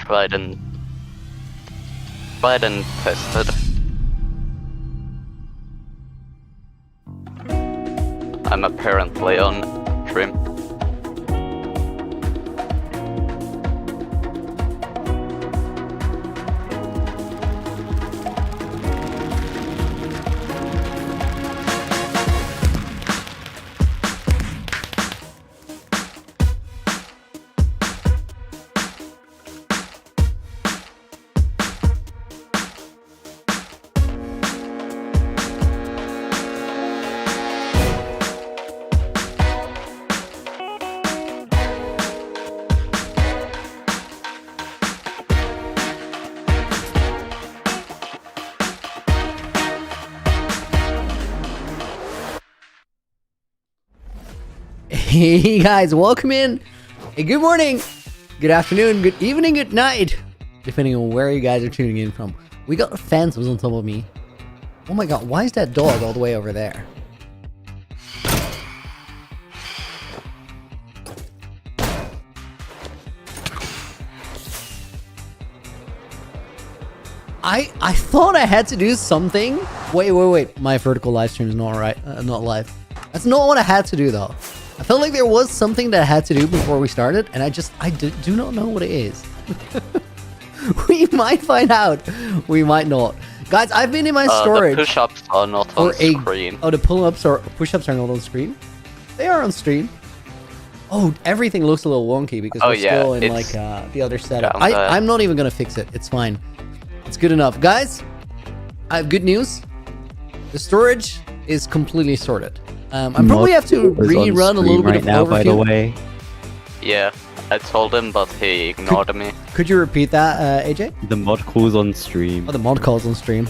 tried and tested. I'm apparently on stream. Hey guys, welcome in. Hey, good morning, good afternoon, good evening, good night, depending on where you guys are tuning in from. We got phantoms on top of me. Oh my god, why is that dog all the way over there? I thought I had to do something. Wait. My vertical live stream is not right. Not live. That's not what I had to do though. I felt like there was something that I had to do before we started, and I do not know what it is. We might find out. We might not. Guys, I've been in my storage. The push-ups are not on screen. Oh, the pull-ups or push-ups are not on screen? They are on screen. Oh, everything looks a little wonky because we're still in like the other setup. I'm not even going to fix it. It's fine. It's good enough. Guys, I have good news. The storage is completely sorted. I probably have to rerun a little bit of overview. By the way. Yeah, I told him, but he ignored me. Could you repeat that, AJ? The mod call's on stream. Oh, the mod call's on stream.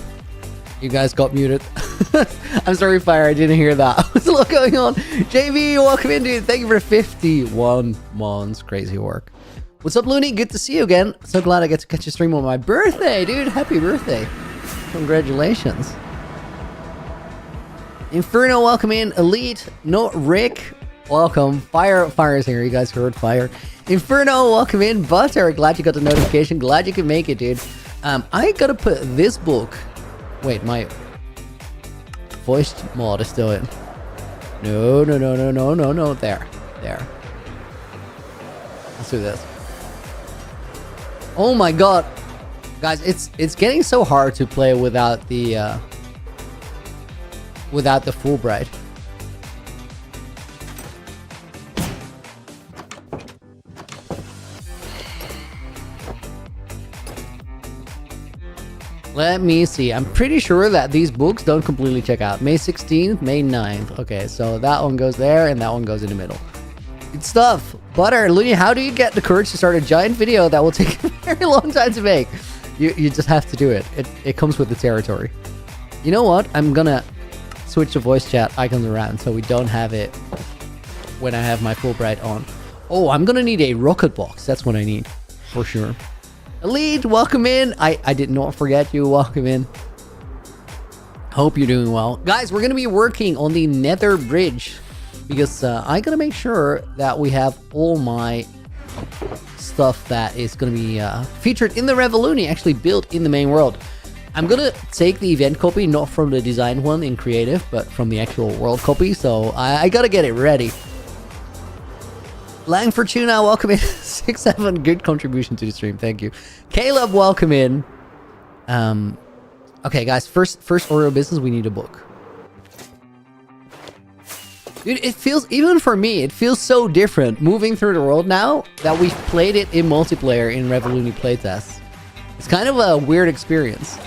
You guys got muted. I'm sorry, Fire, I didn't hear that. What's a lot going on? JV, welcome in, dude. Thank you for 51 months. Crazy work. What's up, Looney? Good to see you again. So glad I get to catch a stream on my birthday, dude. Happy birthday. Congratulations. Inferno, welcome in. Elite, no Rick, welcome. Fire is here. You guys heard Fire. Inferno, welcome in. Butter, glad you got the notification. Glad you could make it, dude. I gotta put this book. Wait, my voiced mod is still in. No. There. Let's do this. Oh my god, guys, it's getting so hard to play without the Fulbright. Let me see. I'm pretty sure that these books don't completely check out. May 16th, May 9th. Okay, so that one goes there and that one goes in the middle. Good stuff. Butter, Looney, how do you get the courage to start a giant video that will take a very long time to make? You just have to do it. It comes with the territory. You know what? I'm gonna switch the voice chat icons around so we don't have it when I have my Fulbright on. Oh, I'm gonna need a rocket box. That's what I need for sure. Elite, welcome in. I did not forget you. Welcome in. Hope you're doing well, guys. We're gonna be working on the Nether bridge because I gotta make sure that we have all my stuff that is gonna be featured in the Revoluni actually built in the main world. I'm gonna take the event copy, not from the design one in creative, but from the actual world copy, so I gotta get it ready. Lang Fortuna, welcome in. 6-7, good contribution to the stream, thank you. Caleb, welcome in. Okay, guys, first order of business, we need a book. Dude, it feels, even for me, it feels so different moving through the world now that we've played it in multiplayer in Revoluni playtests. It's kind of a weird experience.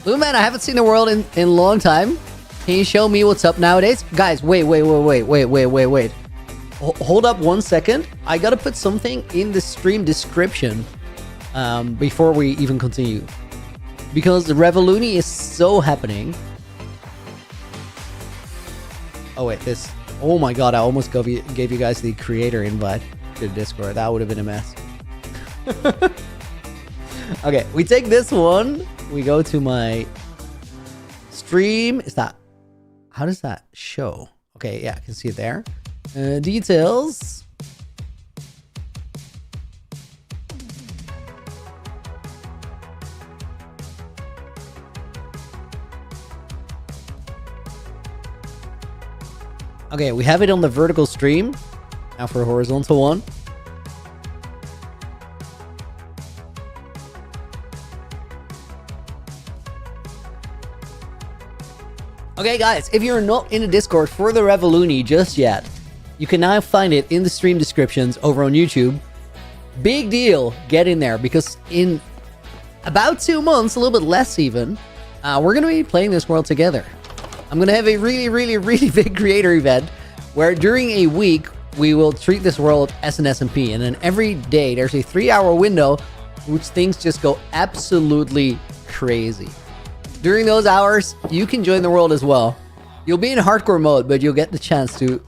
Blue Man, I haven't seen the world in a long time. Can you show me what's up nowadays? Guys, wait. Hold up 1 second. I gotta put something in the stream description before we even continue. Because the Revoluni is so happening. Oh wait, this... Oh my god, I almost gave you guys the creator invite to the Discord. That would have been a mess. Okay, we take this one. We go to my stream. Is that... How does that show? Okay, yeah, I can see it there. Details. Okay, we have it on the vertical stream. Now for a horizontal one. Okay, guys, if you're not in the Discord for the Revoluni just yet, you can now find it in the stream descriptions over on YouTube. Big deal, get in there, because in about 2 months, a little bit less even, we're going to be playing this world together. I'm going to have a really big creator event where during a week, we will treat this world as an SMP. And then every day, there's a 3-hour window which things just go absolutely crazy. During those hours, you can join the world as well. You'll be in hardcore mode, but you'll get the chance to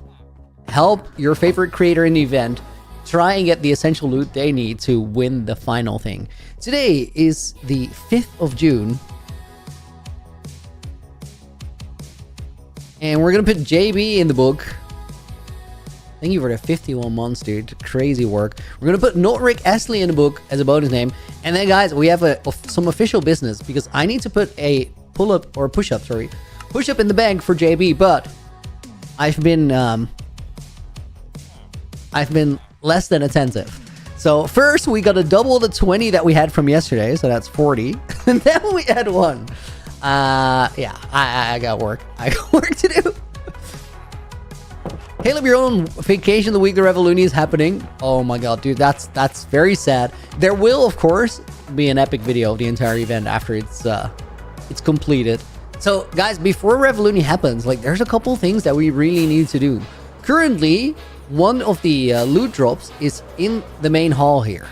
help your favorite creator in the event try and get the essential loot they need to win the final thing. Today is the 5th of June. And we're going to put JB in the book. Thank you for the 51 months, dude. Crazy work. We're going to put Notrik Esley in the book as a bonus name. And then, guys, we have some official business because I need to put a push-up in the bank for JB. But I've been less than attentive. So first, we got to double the 20 that we had from yesterday. So that's 40. And then we add 1. Yeah, I got work. I got work to do. Caleb, you're on vacation the week the Revoluni is happening. Oh my god, dude, that's very sad. There will, of course, be an epic video of the entire event after it's completed. So, guys, before Revoluni happens, like, there's a couple things that we really need to do. Currently, one of the loot drops is in the main hall here.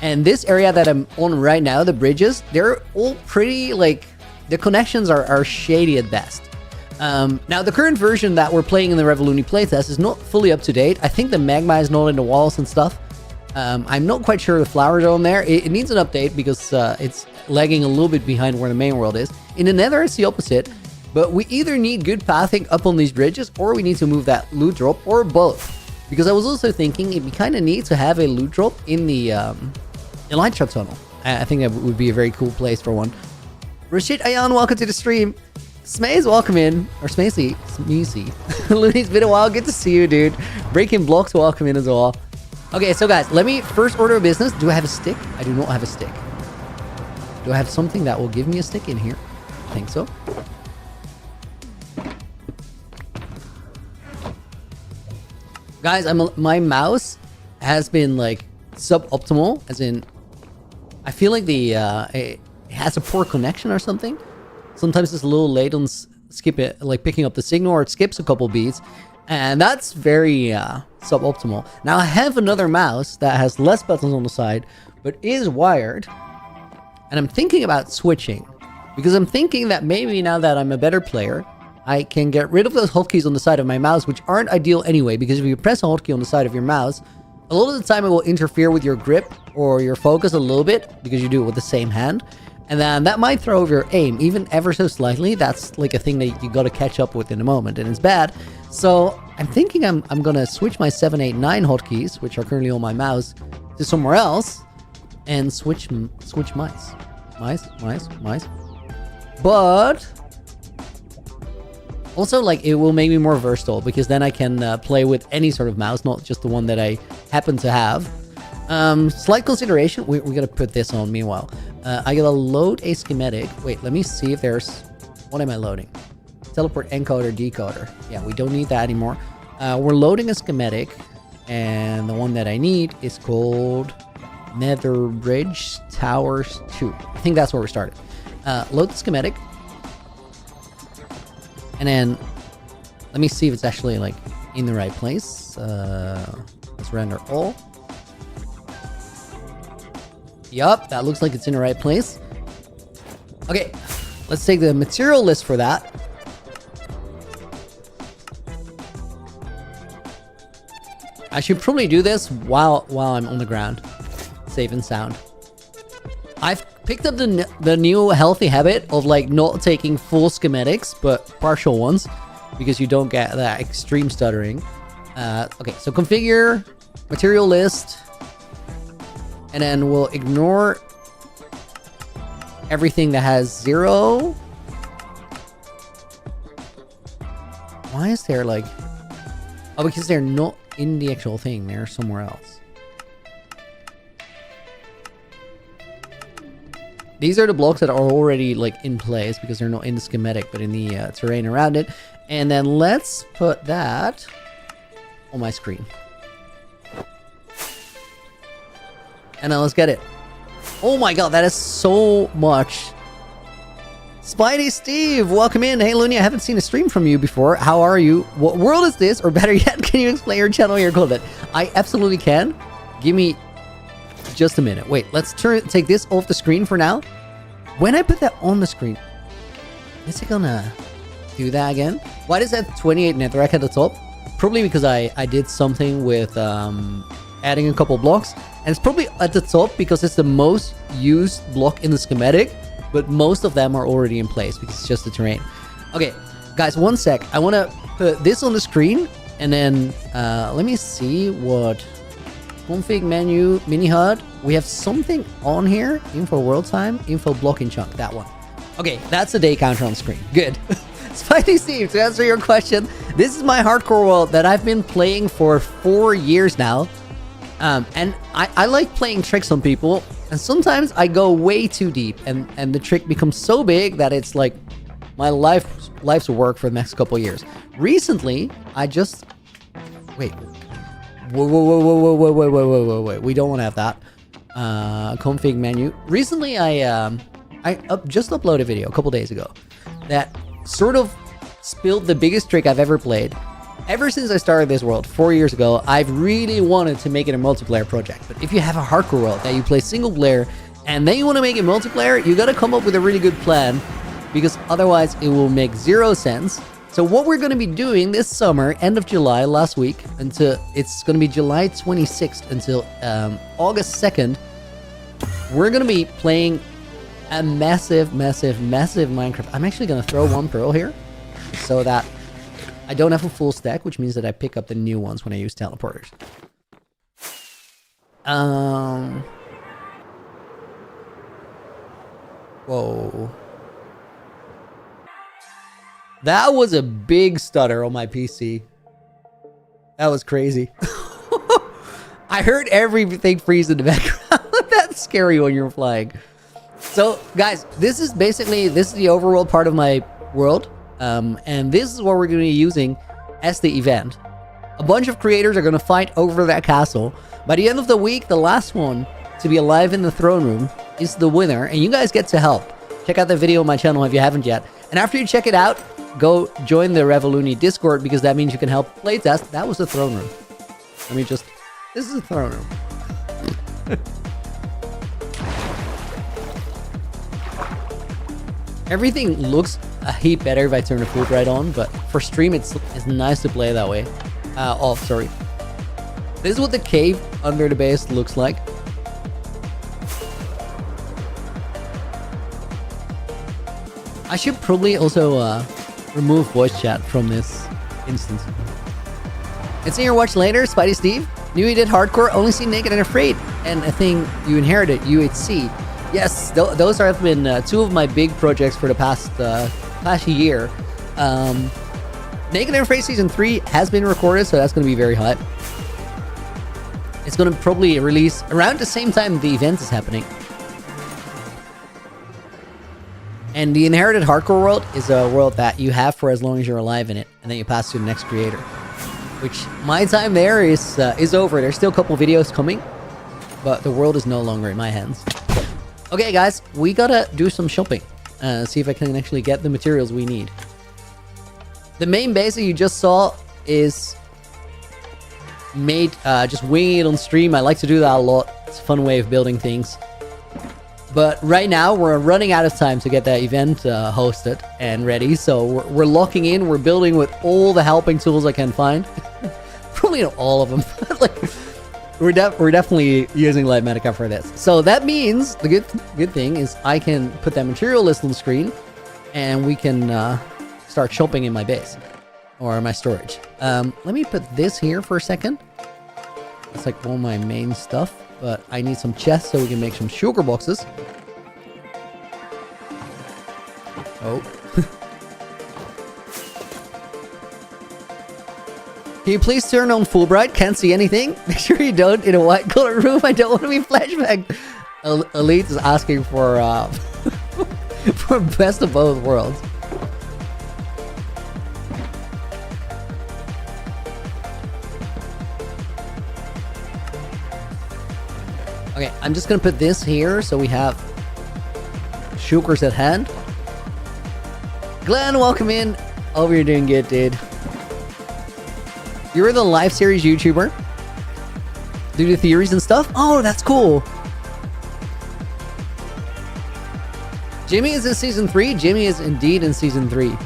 And this area that I'm on right now, the bridges, they're all pretty, like, the connections are shady at best. Now, the current version that we're playing in the Revoluni playtest is not fully up to date. I think the magma is not in the walls and stuff. I'm not quite sure the flowers are on there. It needs an update because it's lagging a little bit behind where the main world is. In the Nether, it's the opposite. But we either need good pathing up on these bridges, or we need to move that loot drop, or both. Because I was also thinking we kind of need to have a loot drop in the Elytra tunnel. I think that would be a very cool place for one. Rashid Ayan, welcome to the stream. Smaze, welcome in. Or Smazy. Looney's been a while. Good to see you, dude. Breaking Blocks, welcome in as well. Okay, so guys, let me first order of business. Do I have a stick? I do not have a stick. Do I have something that will give me a stick in here? I think so. Guys, my mouse has been like suboptimal, as in I feel like it has a poor connection or something. Sometimes it's a little late on picking up the signal, or it skips a couple beats, and that's very suboptimal. Now I have another mouse that has less buttons on the side, but is wired, and I'm thinking about switching, because I'm thinking that maybe now that I'm a better player, I can get rid of those hotkeys on the side of my mouse, which aren't ideal anyway, because if you press a hotkey on the side of your mouse, a lot of the time it will interfere with your grip or your focus a little bit, because you do it with the same hand. And then that might throw off your aim, even ever so slightly. That's like a thing that you got to catch up with in a moment, and it's bad. So I'm thinking I'm going to switch my 7, 8, 9 hotkeys, which are currently on my mouse, to somewhere else, and switch mice. Mice. But also, like, it will make me more versatile, because then I can play with any sort of mouse, not just the one that I happen to have. Slight consideration, we gotta put this on meanwhile. I gotta load a schematic. Wait, let me see if there's... What am I loading? Teleport encoder, decoder. Yeah, we don't need that anymore. We're loading a schematic, and the one that I need is called Nether Bridge Towers 2. I think that's where we started. Load the schematic. And then, let me see if it's actually, like, in the right place. Let's render all. Yup, that looks like it's in the right place. Okay, let's take the material list for that. I should probably do this while I'm on the ground. Safe and sound. I've picked up the new healthy habit of, like, not taking full schematics, but partial ones. because you don't get that extreme stuttering. Okay, so configure, material list, and then we'll ignore everything that has 0. Why is there like... Oh, because they're not in the actual thing. They're somewhere else. These are the blocks that are already like in place because they're not in the schematic, but in the terrain around it. And then let's put that on my screen. And now let's get it. Oh my god, that is so much. Spidey Steve, welcome in. Hey Looney, I haven't seen a stream from you before. How are you? What world is this? Or better yet, can you explain your channel and your content? I absolutely can. Give me just a minute. Wait, let's take this off the screen for now. When I put that on the screen, is it gonna do that again? Why does that 28 netherrack at the top? Probably because I did something with adding a couple blocks. And it's probably at the top because it's the most used block in the schematic. But most of them are already in place because it's just the terrain. Okay, guys, one sec. I want to put this on the screen. And then let me see what... Config menu, mini HUD. We have something on here. Info world time, info blocking chunk, that one. Okay, that's the day counter on screen. Good. Spidey Steve, to answer your question, this is my hardcore world that I've been playing for 4 years now. And I like playing tricks on people. And sometimes I go way too deep. And the trick becomes so big that it's like my life's work for the next couple of years. Recently, I just... Wait. Whoa. We don't want to have that. Config menu. Recently, I just uploaded a video a couple days ago that sort of spilled the biggest trick I've ever played. Ever since I started this world 4 years ago, I've really wanted to make it a multiplayer project. But if you have a hardcore world that you play single player and then you want to make it multiplayer, you got to come up with a really good plan because otherwise it will make zero sense. So what we're going to be doing this summer, end of July, last week, until it's going to be July 26th until August 2nd, we're going to be playing a massive Minecraft. I'm actually going to throw one pearl here so that I don't have a full stack, which means that I pick up the new ones when I use teleporters. Whoa. That was a big stutter on my PC. That was crazy. I heard everything freeze in the background. That's scary when you're flying. So, guys, this is the overworld part of my world. And this is what we're going to be using as the event. A bunch of creators are going to fight over that castle. By the end of the week, the last one to be alive in the throne room is the winner. And you guys get to help. Check out the video on my channel if you haven't yet. And after you check it out, go join the Revoluni Discord because that means you can help playtest. That was the throne room. This is the throne room. Everything looks a heap better if I turn the full bright on, but for stream it's nice to play that way. Sorry. This is what the cave under the base looks like. I should probably also remove voice chat from this instance. It's in your watch later, Spidey Steve. Knew you did hardcore, only seen Naked and Afraid, and a thing you inherited, UHC. Yes, those have been two of my big projects for the past year. Naked and Afraid Season 3 has been recorded, so that's going to be very hot. It's going to probably release around the same time the event is happening. And the Inherited Hardcore world is a world that you have for as long as you're alive in it, and then you pass to the next creator. Which, my time there is over. There's still a couple videos coming, but the world is no longer in my hands. Okay, guys, we gotta do some shopping. See if I can actually get the materials we need. The main base that you just saw is made just winging it on stream. I like to do that a lot. It's a fun way of building things. But right now, we're running out of time to get that event hosted and ready. So we're locking in. We're building with all the helping tools I can find. Probably not all of them. Like, we're definitely using Light Medica for this. So that means the good thing is I can put that material list on the screen, and we can start shopping in my base. or my storage. Let me put this here for a second. It's like all my main stuff, but I need some chests so we can make some sugar boxes. Oh. Can you please turn on full bright? Can't see anything. Make sure you don't in a white color room. I don't want to be flashbanged. Elite is asking for for best of both worlds. Okay, I'm just gonna put this here so we have sugars at hand. Glenn, welcome in. Hope you're doing good, dude. You're the live series YouTuber. Do the theories and stuff? Oh, that's cool. Jimmy is in season 3. Jimmy is indeed in season 3.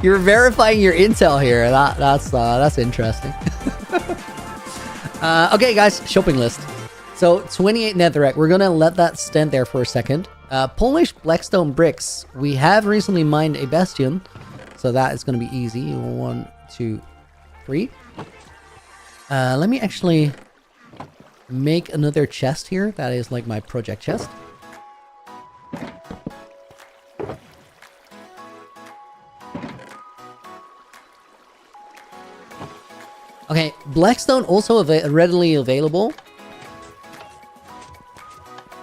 You're verifying your intel here. That's interesting. Okay, guys, shopping list. So 28 netherrack. We're gonna let that stand there for a second. Polish blackstone bricks. We have recently mined a bastion, so that is gonna be easy. 1, 2, 3. Let me actually make another chest here. That is like my project chest. Okay, blackstone also readily available.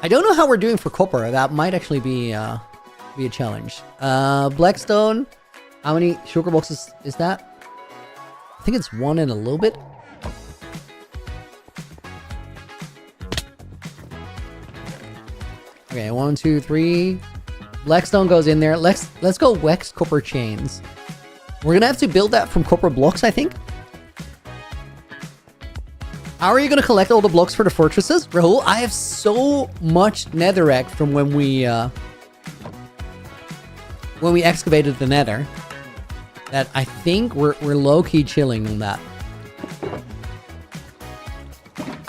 I don't know how we're doing for copper. That might actually be a challenge. Blackstone. How many sugar boxes is that? I think it's 1 and a little bit. Okay, 1, 2, 3. Blackstone goes in there. Let's go wax copper chains. We're gonna have to build that from copper blocks, I think. How are you gonna collect all the blocks for the fortresses? Rahul, I have so much netherrack from when we excavated the nether that I think we're low-key chilling on that.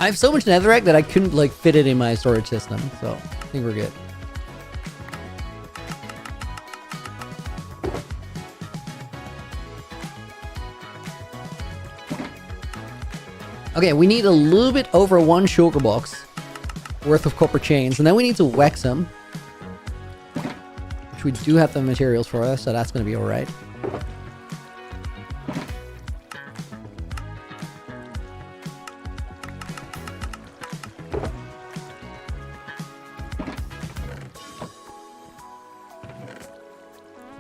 I have so much netherrack that I couldn't like fit it in my storage system, so I think we're good. Okay, we need a little bit over 1 sugar box worth of copper chains, and then we need to wax them, which we do have the materials for us, so that's going to be all right.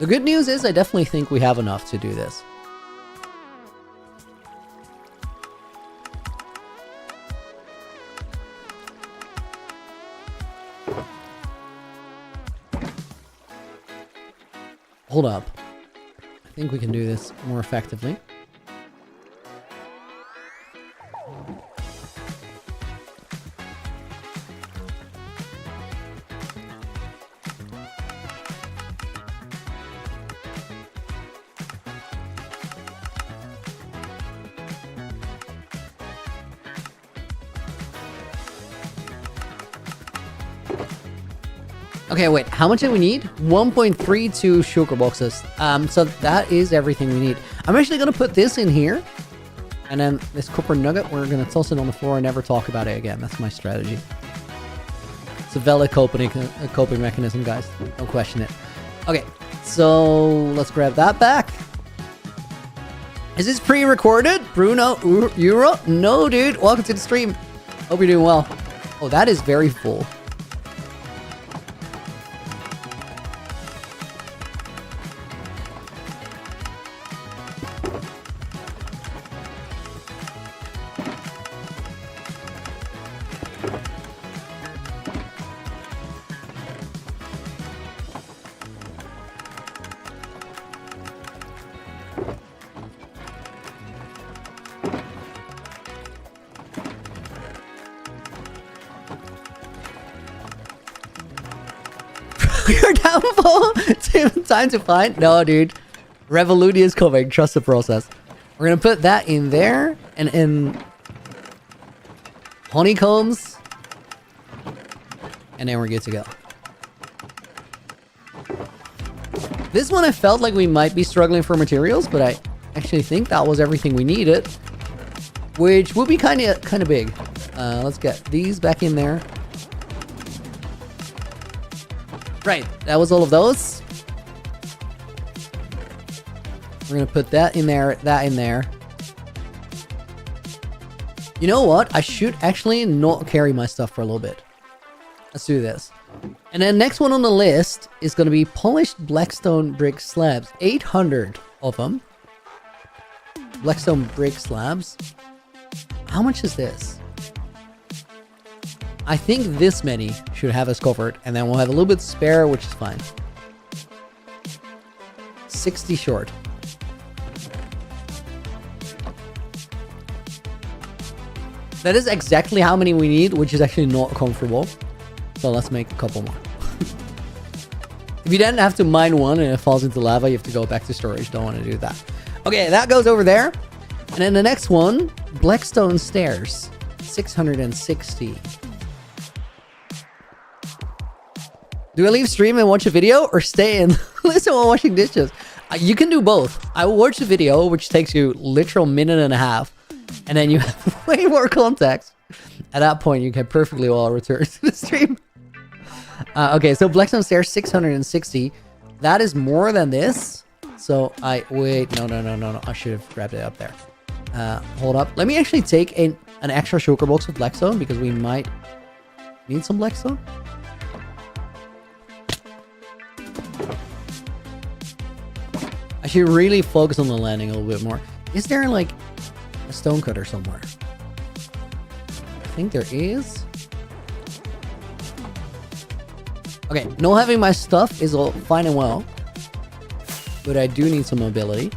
The good news is I definitely think we have enough to do this. Hold up. I think we can do this more effectively. Okay, wait, how much do we need? 1.32 sugar boxes. So that is everything we need. I'm actually gonna put this in here. And then this copper nugget, we're gonna toss it on the floor and never talk about it again. That's my strategy. It's a valid coping mechanism, guys. Don't question it. Okay, so let's grab that back. Is this pre-recorded? Bruno Euro? No, dude. Welcome to the stream. Hope you're doing well. Oh, that is very full. Your downfall? Time to find? No, dude. Revolution is coming. Trust the process. We're gonna put that in there and in honeycombs. And then we're good to go. This one I felt like we might be struggling for materials, but I actually think that was everything we needed, which will be kind of big. Let's get these back in there. Right, that was all of those. We're gonna put that in there, that in there. You know what? I should actually not carry my stuff for a little bit. Let's do this. And then next one on the list is going to be polished blackstone brick slabs. 800 of them. Blackstone brick slabs. How much is this? I think this many should have us covered. And then we'll have a little bit spare, which is fine. 60 short. That is exactly how many we need, which is actually not comfortable. So let's make a couple more. If you then have to mine one and it falls into lava, you have to go back to storage. Don't want to do that. Okay, that goes over there. And then the next one, Blackstone stairs. 660. Do I leave stream and watch a video or stay and listen while washing dishes? You can do both. I will watch the video, which takes you literal minute and a half. And then you have way more context. At that point, you can perfectly well return to the stream. Okay, so Blackstone stairs, 660. That is more than this. So wait, no. I should have grabbed it up there. Hold up. Let me actually take an extra shulker box of Blackstone because we might need some Blackstone. I should really focus on the landing a little bit more. Is there like a stone cutter somewhere? I think there is. Okay, not having my stuff is all fine and well, but I do need some mobility.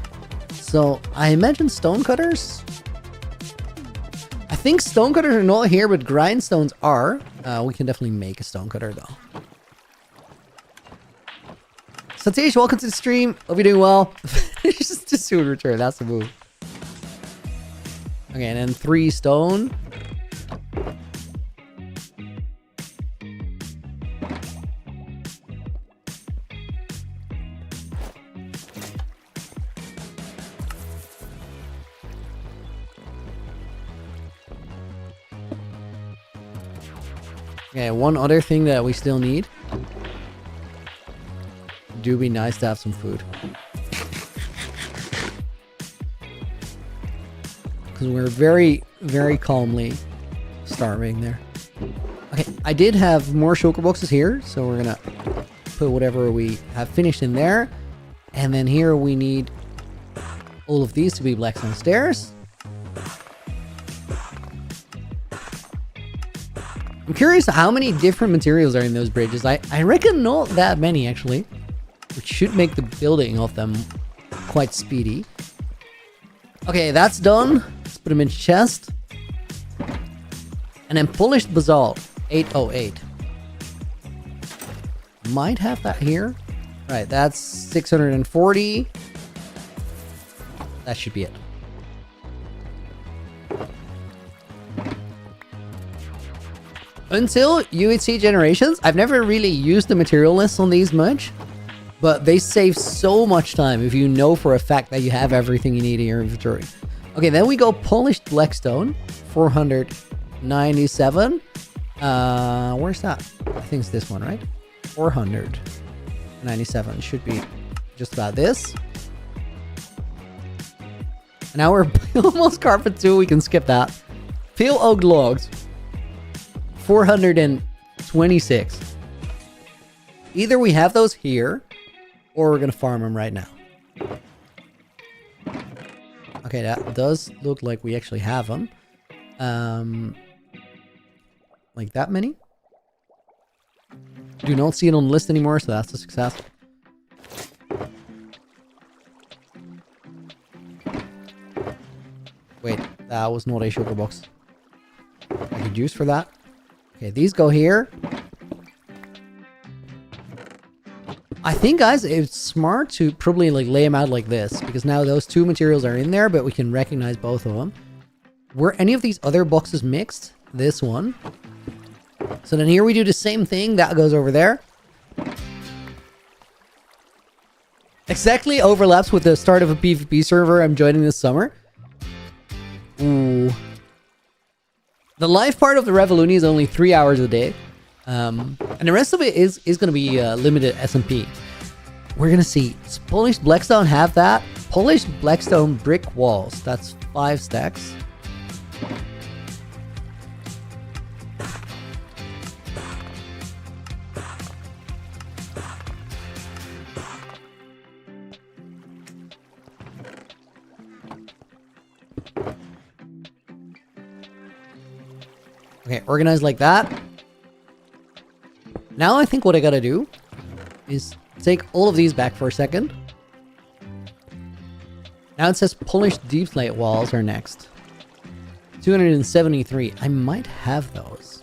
So I imagine stone cutters. I think stone cutters are not here, but grindstones are. We can definitely make a stone cutter though. Satish, welcome to the stream. Hope you're doing well. Just to soon return. That's the move. Okay, and then 3 stone. Okay, one other thing that we still need. Do be nice to have some food. Because we're very, very calmly starving there. Okay, I did have more shulker boxes here, so we're gonna put whatever we have finished in there. And then here we need all of these to be Blackstone stairs. I'm curious how many different materials are in those bridges. I reckon not that many actually, which should make the building of them quite speedy. Okay, that's done. Let's put them in chest. And then polished basalt, 808. Might have that here. Right, that's 640. That should be it. Until UHC generations, I've never really used the material list on these much, but they save so much time if you know for a fact that you have everything you need in your inventory. Okay, then we go polished blackstone, 497. Where's that? I think it's this one, right? 497 should be just about this. And now we're almost carpet 2. We can skip that. Peel oak logs. 426. Either we have those here, or we're gonna farm them right now. Okay, that does look like we actually have them. Like that many? Do not see it on the list anymore, so that's a success. Wait, that was not a sugar box. I could use for that. Okay, these go here. I think, guys, it's smart to probably like lay them out like this, because now those 2 materials are in there, but we can recognize both of them. Were any of these other boxes mixed? This one. So then here we do the same thing. That goes over there. Exactly overlaps with the start of a PvP server I'm joining this summer. Ooh. The live part of the Revoluni is only 3 hours a day. And the rest of it is going to be limited SMP. We're going to see. Does Polished Blackstone have that? Polished Blackstone brick walls. That's 5 stacks. Okay, organized like that. Now I think what I gotta do is take all of these back for a second. Now it says polished deep slate walls are next. 273. I might have those.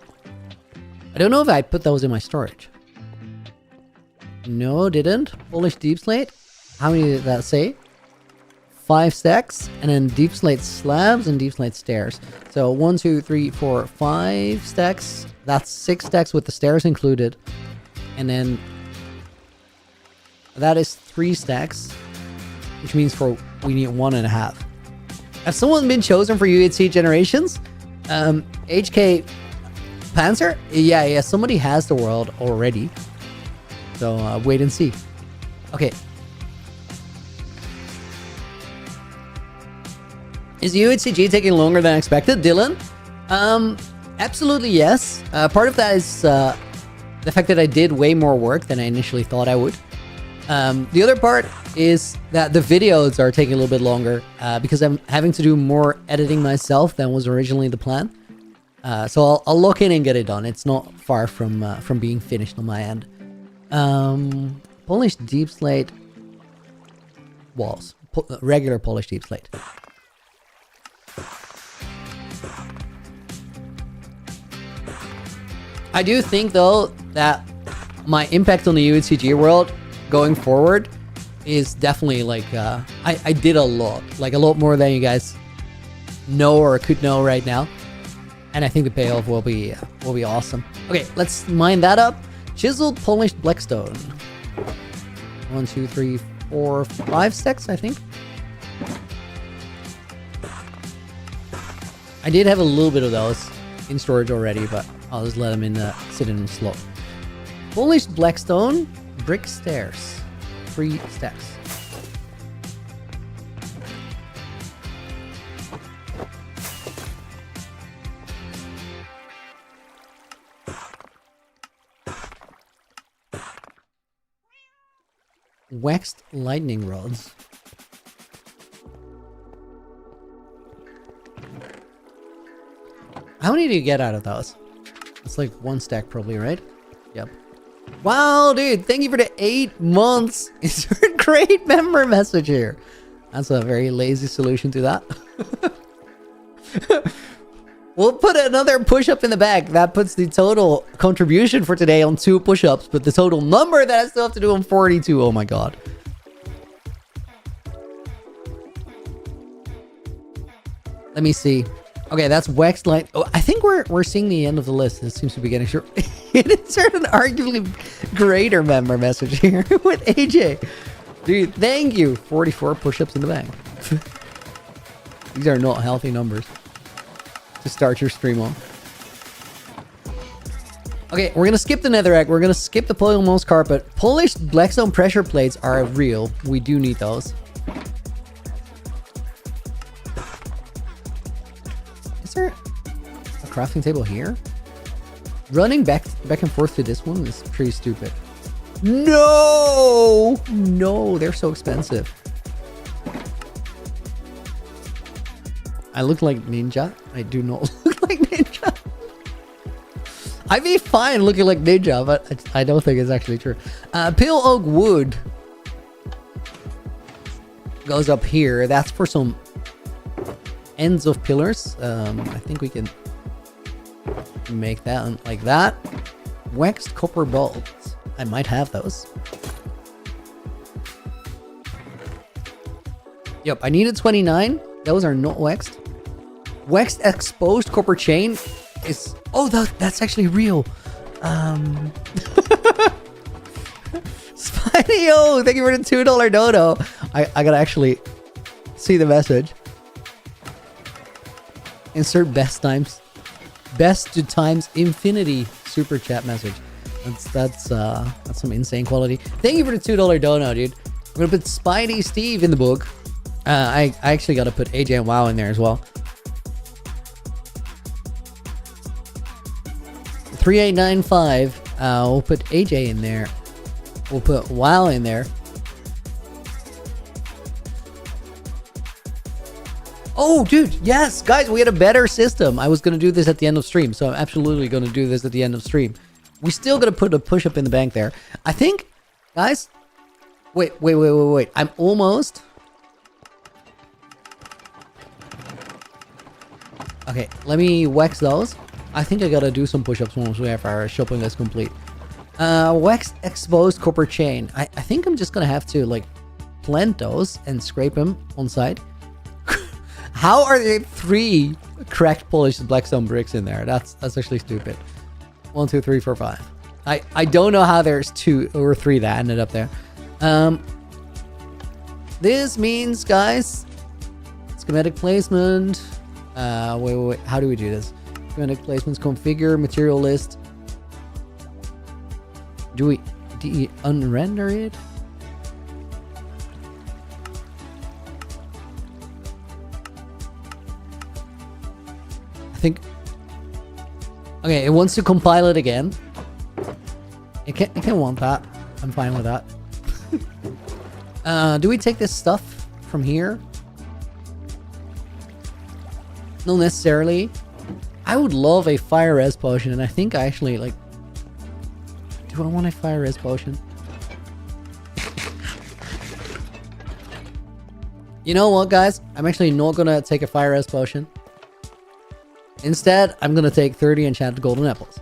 I don't know if I put those in my storage. No, didn't. Polished deep slate. How many did that say? 5 stacks, and then deep slate slabs and deep slate stairs. So 1, 2, 3, 4, 5 stacks. That's 6 stacks with the stairs included. And then that is 3 stacks, which means we need 1.5. Has someone been chosen for UHC Generations? HK Panzer? Yeah, somebody has the world already. So wait and see. Okay. Is UHCG taking longer than expected, Dylan? Absolutely yes. Part of that is the fact that I did way more work than I initially thought I would. The other part is that the videos are taking a little bit longer because I'm having to do more editing myself than was originally the plan. So I'll lock in and get it done. It's not far from being finished on my end. Polished deep slate walls. Regular polished deep slate. I do think though that my impact on the UHCG world going forward is definitely like I did a lot more than you guys know or could know right now, and I think the payoff will be awesome. Okay, let's mine that up. Chiseled polished blackstone. 1, 2, 3, 4, 5 stacks, I think. I did have a little bit of those in storage already, but I'll just let them sit in the slot. Polished blackstone, brick stairs, 3 stacks. Waxed lightning rods. How many do you get out of those? It's like 1 stack probably, right? Yep. Wow, dude, thank you for the 8 months. It's a great member message here. That's a very lazy solution to that. We'll put another push-up in the bag. That puts the total contribution for today on 2 push-ups, but the total number that I still have to do on 42. Oh my god. Let me see. Okay, that's waxed light. Oh, I think we're seeing the end of the list. This seems to be getting short. Insert an arguably greater member message here with AJ. Dude, thank you. 44 push-ups in the bag. These are not healthy numbers to start your stream on. Okay, we're gonna skip the netherrack. We're gonna skip the polymoss carpet. Polished blackstone pressure plates are real. We do need those. Is there a crafting table here? Running back and forth to this one is pretty stupid. No, they're so expensive. I look like Ninja. I do not look like Ninja. I'd be fine looking like Ninja, but I don't think it's actually true. Pale oak wood goes up here. That's for some ends of pillars. I think we can make that like that. Waxed copper bolts. I might have those. Yep, I needed 29. Those are not waxed. Waxed exposed copper chain is... Oh, that's actually real. Spidey Yo, thank you for the $2 dono. I gotta actually see the message. Insert best to times infinity super chat message. That's some insane quality. Thank you for the $2 dono, dude. We're gonna put Spidey Steve in the book. I actually gotta put AJ and WoW in there as well. 3895. We'll put AJ in there. We'll put WoW in there. Oh, dude, yes, guys, we had a better system. I was going to do this at the end of stream, so I'm absolutely going to do this at the end of stream. We still got to put a push-up in the bank there. I think, guys, wait. I'm almost... Okay, let me wax those. I think I got to do some push-ups once we have our shopping list complete. Wax exposed copper chain. I think I'm just going to have to, like, plant those and scrape them on side. How are there 3 cracked polished blackstone bricks in there? That's actually stupid. 1, 2, 3, 4, 5. I don't know how there's 2 or 3 that ended up there. This means, guys, schematic placement. Wait. How do we do this? Schematic placements, configure, material list. Do we unrender it? Okay, it wants to compile it again. It can want that. I'm fine with that. Do we take this stuff from here? Not necessarily. I would love a fire res potion, and I think I actually like... Do I want a fire res potion? You know what, guys? I'm actually not gonna take a fire res potion. Instead, I'm gonna take 30 enchanted golden apples.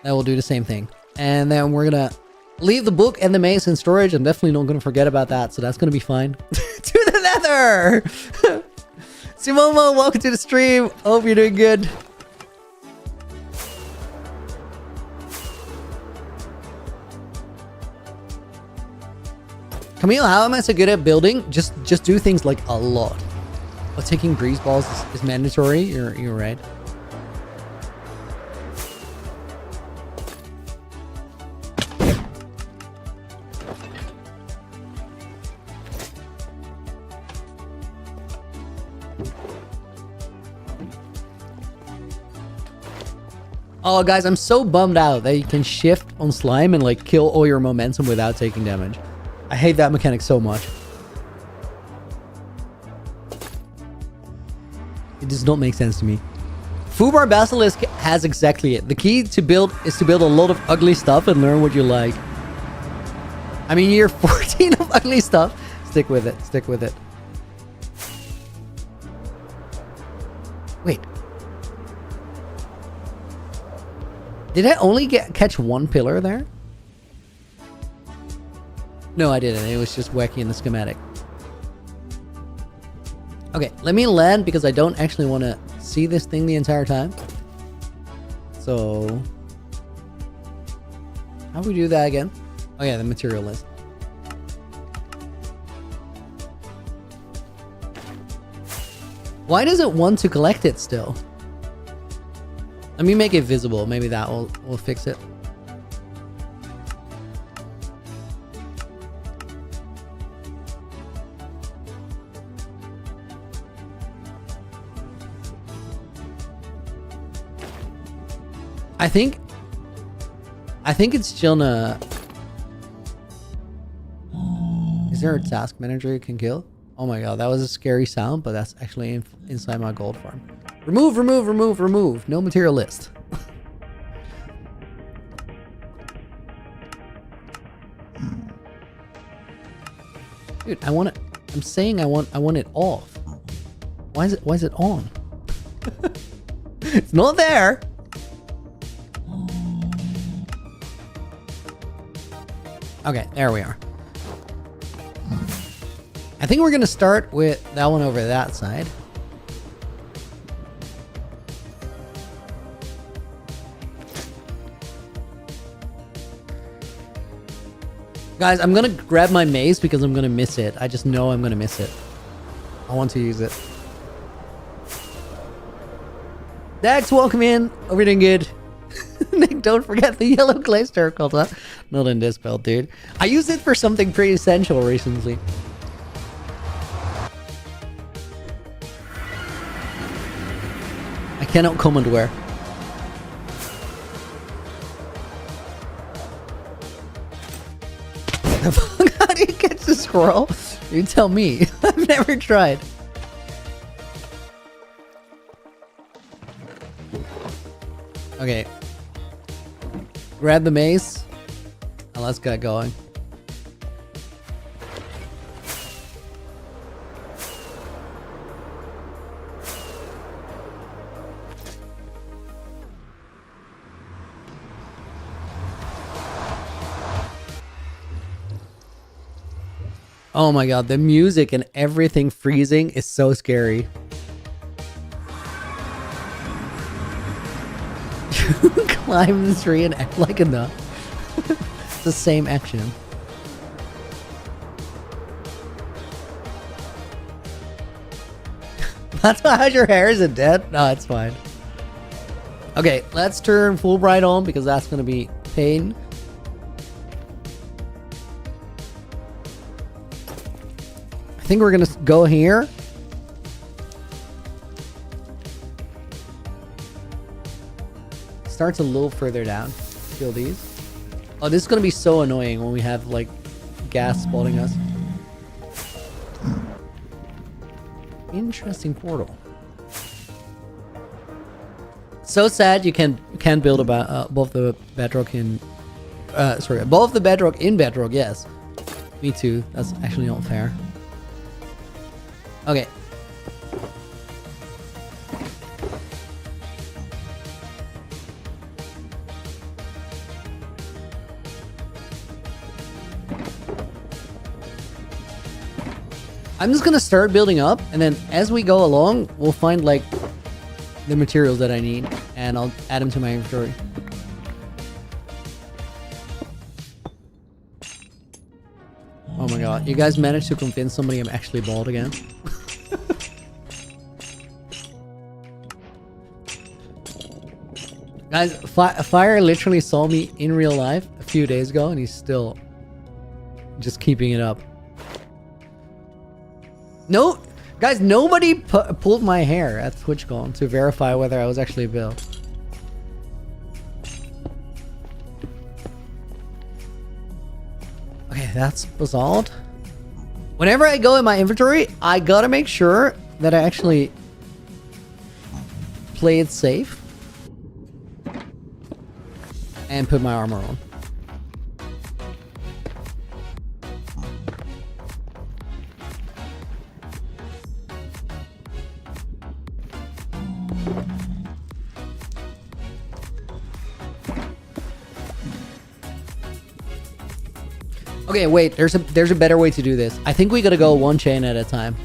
That will do the same thing. And then we're gonna leave the book and the mace in storage. I'm definitely not gonna forget about that, so that's gonna be fine. To the nether! Simomo, welcome to the stream. Hope you're doing good. Camille, how am I so good at building? Just do things like a lot. But taking grease balls is mandatory. You're right. Oh, guys, I'm so bummed out that you can shift on slime and like kill all your momentum without taking damage. I hate that mechanic so much. It does not make sense to me. Fubar Basilisk has exactly it. The key to build is to build a lot of ugly stuff and learn what you like. I mean, year 14 of ugly stuff. Stick with it. Stick with it. Wait. Did I only catch 1 pillar there? No, I didn't. It was just wacky in the schematic. Okay, let me land because I don't actually want to see this thing the entire time. So... how do we do that again? Oh yeah, the material list. Why does it want to collect it still? Let me make it visible. Maybe that will fix it. I think it's gonna... Is there a task manager you can kill? Oh my god, that was a scary sound, but that's actually inside my gold farm. Remove, remove, remove, remove. No material list. Dude, I want it. I'm saying I want it off. Why is it on? It's not there. Okay, there we are. I think we're gonna start with that one over that side. Guys, I'm gonna grab my mace because I'm gonna miss it. I just know I'm gonna miss it. I want to use it. Dax, welcome in. Hope you're doing good. Nick, don't forget the yellow clay circle, huh? Not in this build, dude. I used it for something pretty essential recently. I cannot comment where. How do you catch the squirrel? You tell me. I've never tried. Okay. Grab the mace. And let's get going. Oh my god, the music and everything freezing is so scary. Climb the tree and act like a nut. It's the same action. That's how your hair isn't dead? No, it's fine. Okay, let's turn Fulbright on because that's gonna be pain. I think we're gonna go here. Starts a little further down. Kill these. Oh, this is gonna be so annoying when we have like gas spotting us. Interesting portal. So sad you can't build above the bedrock in. Sorry, above the bedrock in bedrock. Yes, me too. That's actually not fair. Okay. I'm just gonna start building up, and then as we go along, we'll find like the materials that I need, and I'll add them to my inventory. Oh my god, you guys managed to convince somebody I'm actually bald again. Guys, Fire literally saw me in real life a few days ago, and he's still just keeping it up. No, guys, nobody pulled my hair at TwitchCon to verify whether I was actually Bill. Okay, that's basalt. Whenever I go in my inventory, I gotta make sure that I actually play it safe and put my armor on. Okay, wait, there's a better way to do this. I think we gotta go one chain at a time.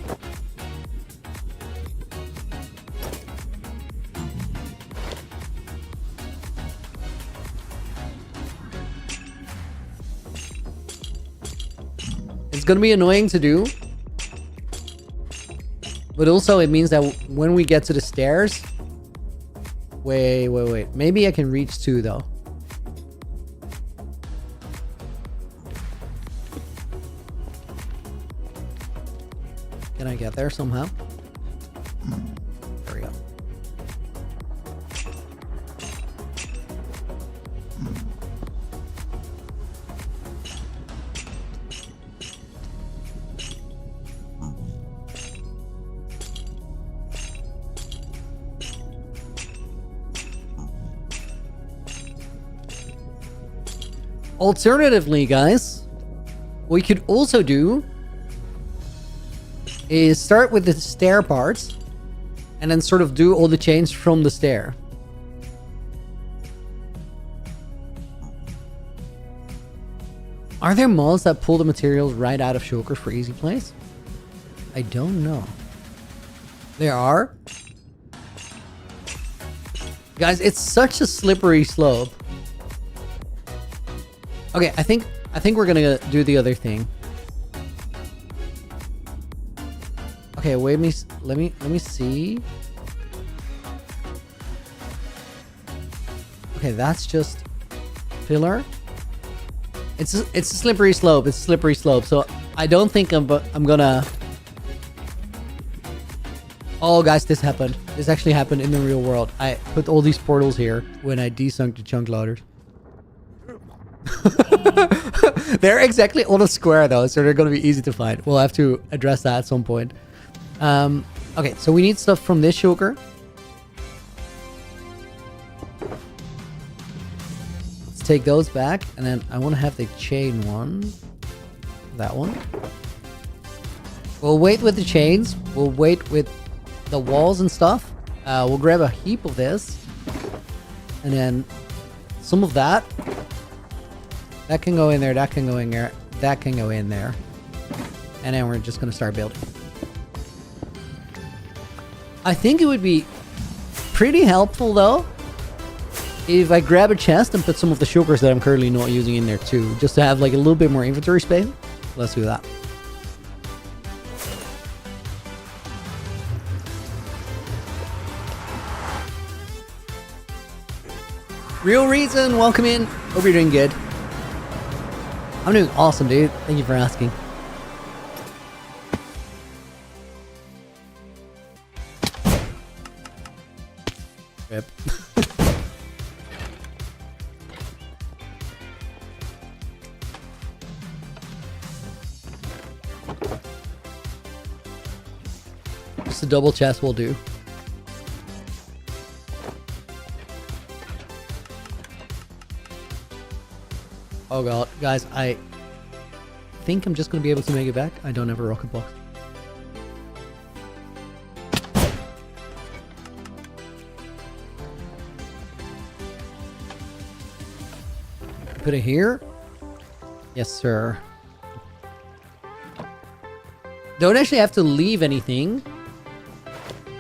It's gonna be annoying to do. But also it means that when we get to the stairs... Wait. Maybe I can reach 2 though. Can I get there somehow? There we go. Alternatively, guys, what we could also do is start with the stair parts and then sort of do all the chains from the stair. Are there mods that pull the materials right out of shulkers for easy plays? I don't know. There are. Guys, it's such a slippery slope. Okay, I think I think we're gonna do the other thing. Okay, wait me. Let me see. Okay, that's just pillar. It's a slippery slope. It's a slippery slope. So I don't think I'm gonna. Oh, guys, this happened. This actually happened in the real world. I put all these portals here when I desunk the chunk loaders. They're exactly on a square though, so they're gonna be easy to find. We'll have to address that at some point. Okay, so we need stuff from this shulker. Let's take those back, and then I want to have the chain one. That one. We'll wait with the chains. We'll wait with the walls and stuff. We'll grab a heap of this, and then some of that. That can go in there. That can go in there. That can go in there. And then we're just gonna start building. I think it would be pretty helpful though if I grab a chest and put some of the shulkers that I'm currently not using in there too, just to have like a little bit more inventory space. Let's do that. Real Reason, welcome in. Hope you're doing good. I'm doing awesome, dude. Thank you for asking. Rip. Just a double chest will do. Oh god, guys, I think I'm just gonna be able to make it back. I don't have a rocket box. Put it here. Yes, sir. Don't actually have to leave anything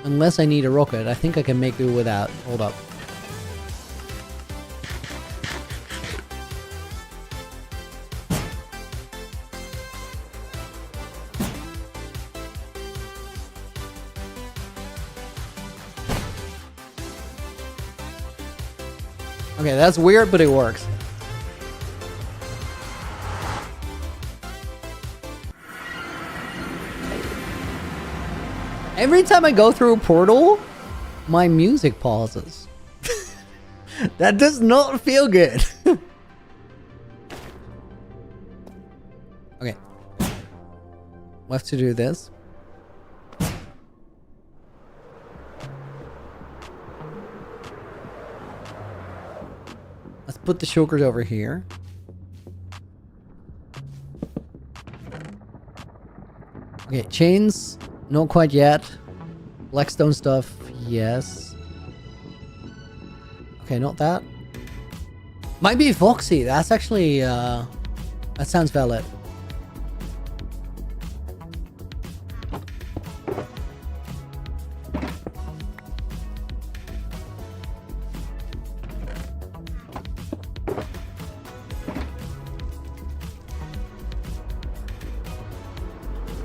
unless I need a rocket. I think I can make do without. Hold up. Okay, that's weird, but it works. Every time I go through a portal, my music pauses. That does not feel good. Okay. We'll have to do this. Let's put the shulkers over here. Okay, chains, not quite yet. Blackstone stuff, yes. Okay, not that. Might be Voxy. That's actually, that sounds valid.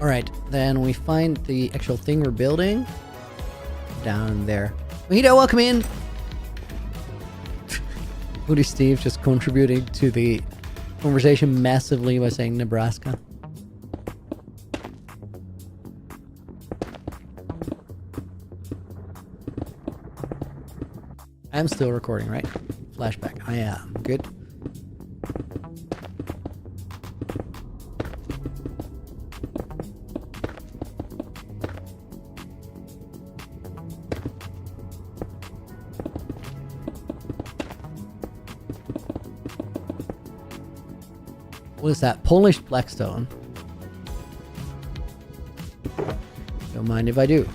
Alright, then we find the actual thing we're building. Down there. Mojito, welcome in! Moody Steve just contributing to the conversation massively by saying Nebraska. I am still recording, right? Flashback. I am. Good. What is that? Polish blackstone. Don't mind if I do.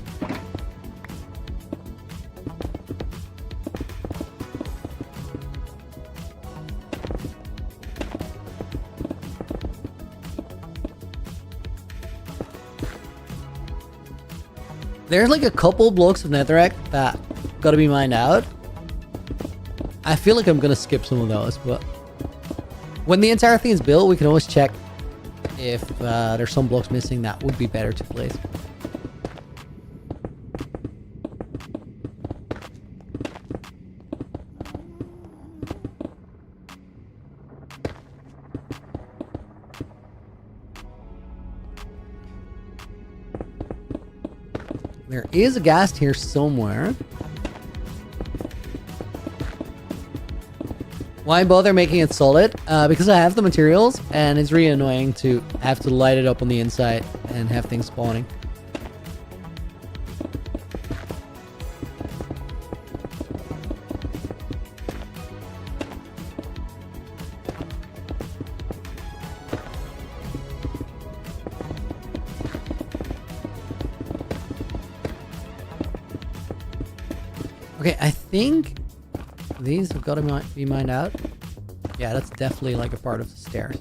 There's like a couple blocks of netherrack that gotta be mined out. I feel like I'm gonna skip some of those, but When the entire thing is built, we can always check if there's some blocks missing that would be better to place. There is a ghast here somewhere. Why bother making it solid? Because I have the materials, and it's really annoying to have to light it up on the inside and have things spawning. Okay, I think these have got to be mined out. Yeah, that's definitely like a part of the stairs.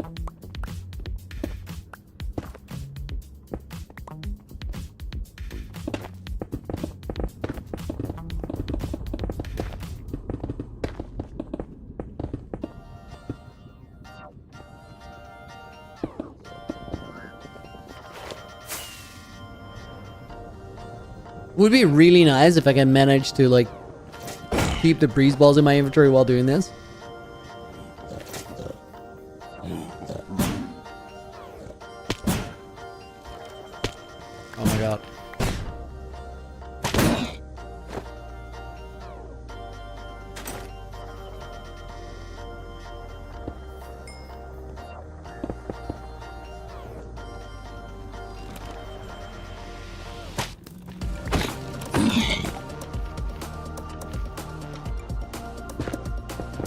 Would be really nice if I can manage to like keep the breeze balls in my inventory while doing this. Oh my god.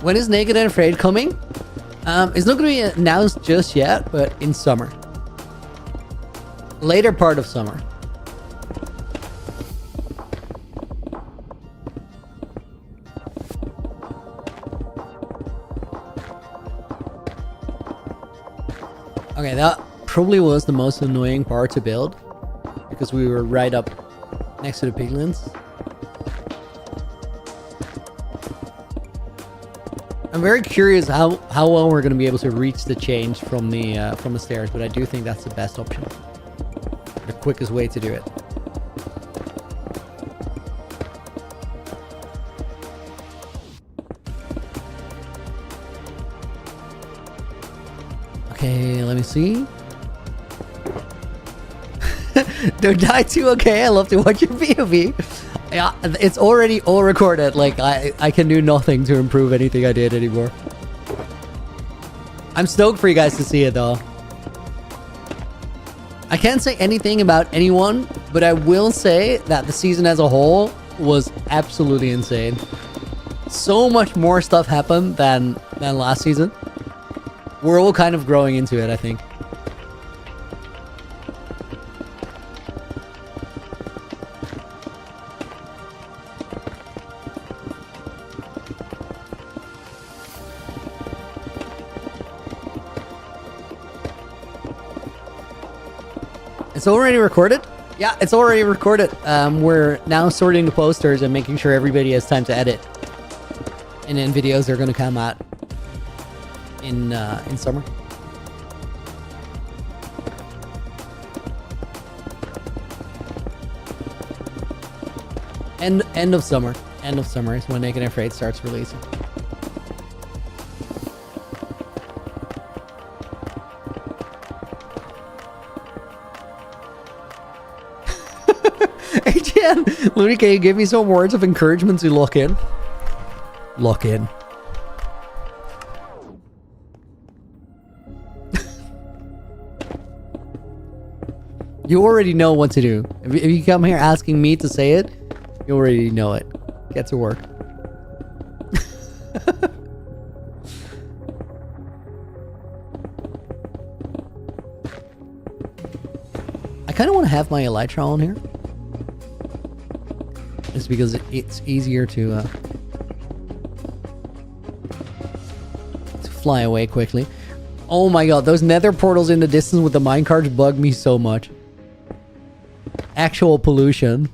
When is Naked and Afraid coming? It's not going to be announced just yet, but in summer. Later part of summer. Okay, that probably was the most annoying part to build, because we were right up next to the piglins. I'm very curious how well we're going to be able to reach the change from the stairs, but I do think that's the best option. The quickest way to do it. Okay, let me see. Don't die too, okay? I love to watch your POV. Yeah, it's already all recorded. Like, I can do nothing to improve anything I did anymore. I'm stoked for you guys to see it, though. I can't say anything about anyone, but I will say that the season as a whole was absolutely insane. So much more stuff happened than last season. We're all kind of growing into it, I think. It's already recorded? Yeah, it's already recorded. We're now sorting the posters and making sure everybody has time to edit. And then videos are going to come out in summer. End of summer. End of summer is when Naked and Afraid starts releasing. Looney, can you give me some words of encouragement to lock in? Lock in. You already know what to do. If you come here asking me to say it, you already know it. Get to work. I kind of want to have my elytra on here. It's because it's easier to fly away quickly. Oh my god, those nether portals in the distance with the minecarts bug me so much. Actual pollution.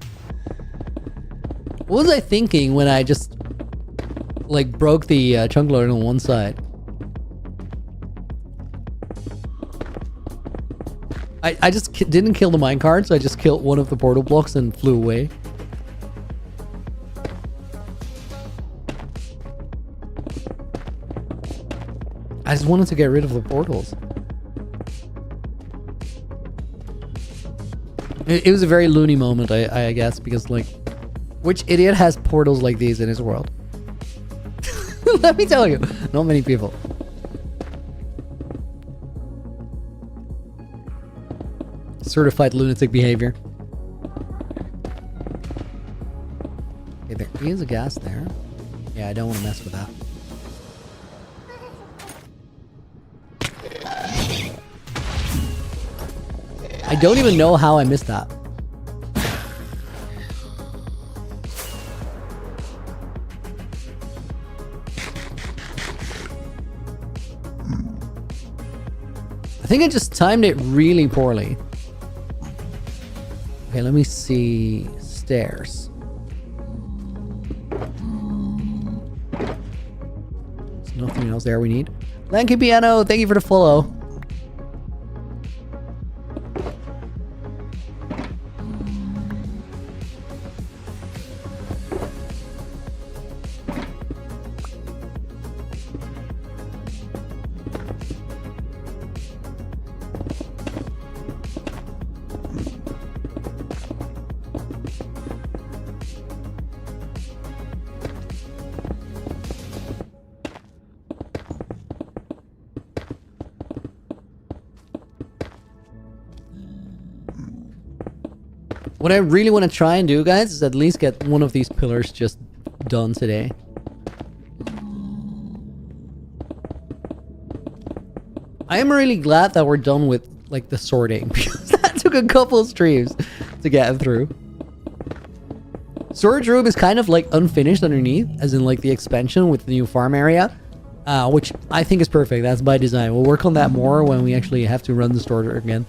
What was I thinking when I just like broke the chunk loader on one side? I just didn't kill the minecart, so I just killed one of the portal blocks and flew away. I just wanted to get rid of the portals. It was a very loony moment, I guess, because like, which idiot has portals like these in his world? Let me tell you, not many people. Certified lunatic behavior. Okay, there is a gas there. Yeah, I don't want to mess with that. I don't even know how I missed that. I think I just timed it really poorly. Okay, let me see. Stairs. There's nothing else there we need. Lanky Piano, thank you for the follow. What I really want to try and do, guys, is at least get one of these pillars just done today. I am really glad that we're done with, like, the sorting, because that took a couple of streams to get through. Storage room is kind of, like, unfinished underneath, as in, like, the expansion with the new farm area, which I think is perfect. That's by design. We'll work on that more when we actually have to run the storage again.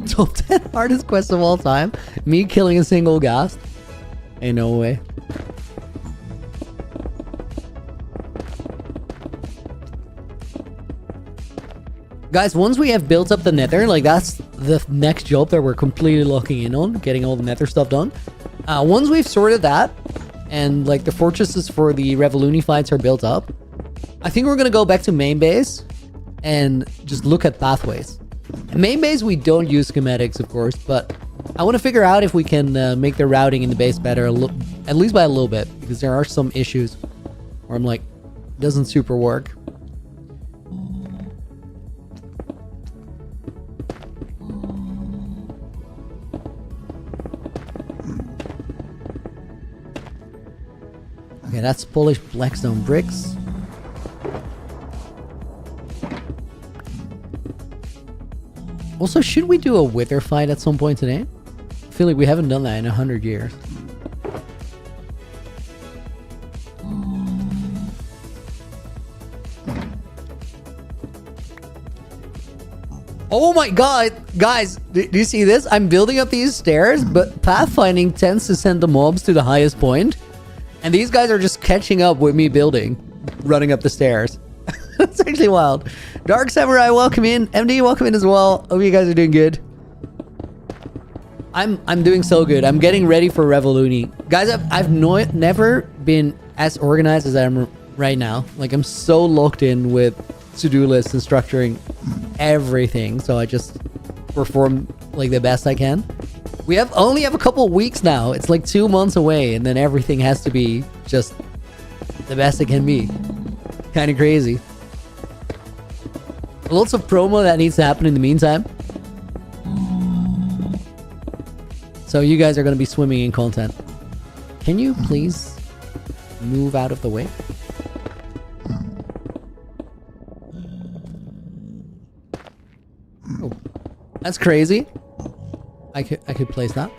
Top 10 hardest quests of all time. Me killing a single ghast. Ain't no way. Guys, once we have built up the nether, like that's the next job that we're completely locking in on, getting all the nether stuff done. Once we've sorted that, and like the fortresses for the Revoluni fights are built up, I think we're gonna go back to main base and just look at pathways. Main base, we don't use schematics, of course, but I want to figure out if we can make the routing in the base better, at least by a little bit, because there are some issues where I'm like, doesn't super work. Okay, that's polished blackstone bricks. Also, should we do a wither fight at some point today? I feel like we haven't done that in 100 years. Oh my god! Guys, do you see this? I'm building up these stairs, but pathfinding tends to send the mobs to the highest point. And these guys are just catching up with me building, running up the stairs. That's actually wild. Dark Samurai, welcome in. MD, welcome in as well. Hope you guys are doing good. I'm doing so good. I'm getting ready for Revoluni. Guys, I've never been as organized as I am right now. Like, I'm so locked in with to-do lists and structuring everything. So I just perform like the best I can. We only have a couple weeks now. It's like 2 months away, and then everything has to be just the best it can be. Kind of crazy. Lots of promo that needs to happen in the meantime. So you guys are going to be swimming in content. Can you please move out of the way? Oh, that's crazy. I could place that.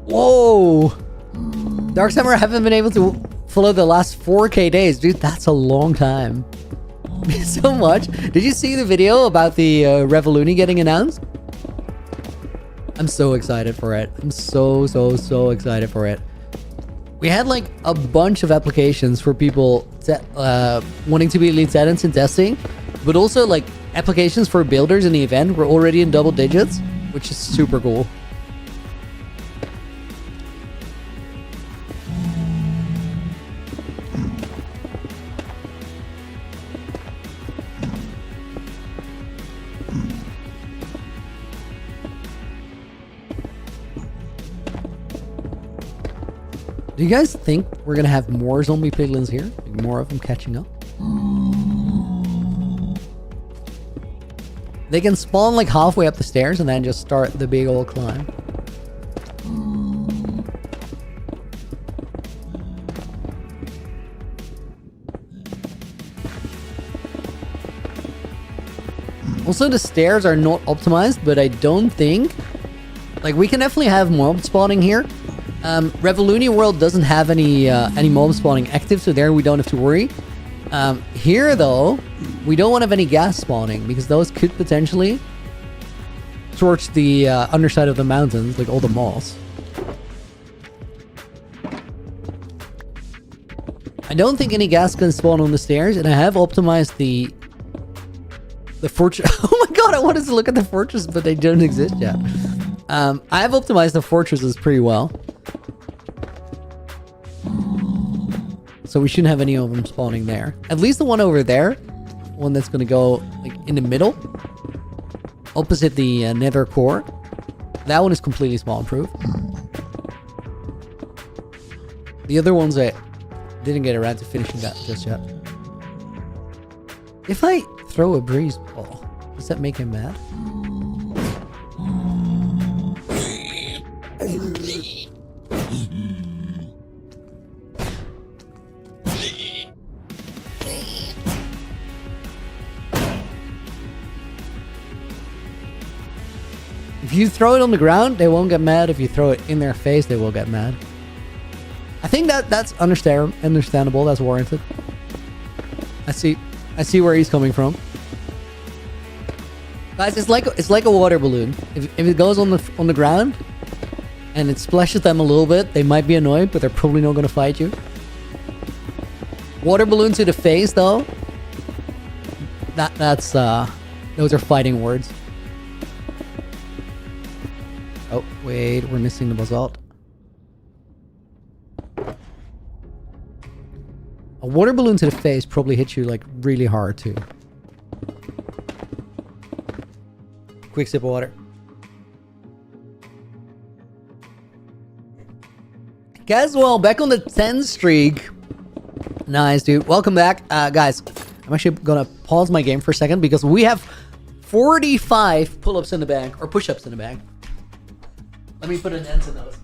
Whoa! Dark Summer, I haven't been able to follow the last 4K days. Dude, that's a long time. So much. Did you see the video about the Revoluni getting announced? I'm so excited for it. I'm so excited for it. We had like a bunch of applications for people wanting to be elite tenants in testing, but also like applications for builders in the event were already in double digits, which is super cool. Do you guys think we're gonna have more zombie piglins here? Like more of them catching up? They can spawn like halfway up the stairs and then just start the big old climb. Also, the stairs are not optimized, but I don't think... Like, we can definitely have mob spawning here. Revoluni World doesn't have any mob spawning active, so there we don't have to worry. Here, though, we don't want to have any gas spawning, because those could potentially torch the underside of the mountains, like all the malls. I don't think any gas can spawn on the stairs, and I have optimized the fortress. Oh my god, I wanted to look at the fortress, but they don't exist yet. I have optimized the fortresses pretty well. So we shouldn't have any of them spawning there. At least the one over there. One that's going to go like in the middle. Opposite the Nether core. That one is completely spawn proof. The other ones I didn't get around to finishing that just yet. If I throw a breeze ball, does that make him mad? If you throw it on the ground, they won't get mad. If you throw it in their face, they will get mad. I think that's understandable. That's warranted. I see where he's coming from. Guys, it's like a water balloon. If it goes on the ground and it splashes them a little bit, they might be annoyed, but they're probably not going to fight you. Water balloon to the face, though. Those are fighting words. Oh, wait, we're missing the basalt. A water balloon to the face probably hits you, like, really hard, too. Quick sip of water. Caswell, back on the 10 streak. Nice, dude. Welcome back. Guys, I'm actually gonna pause my game for a second because we have 45 pull-ups in the bag, or push-ups in the bag. Let me put an end to those.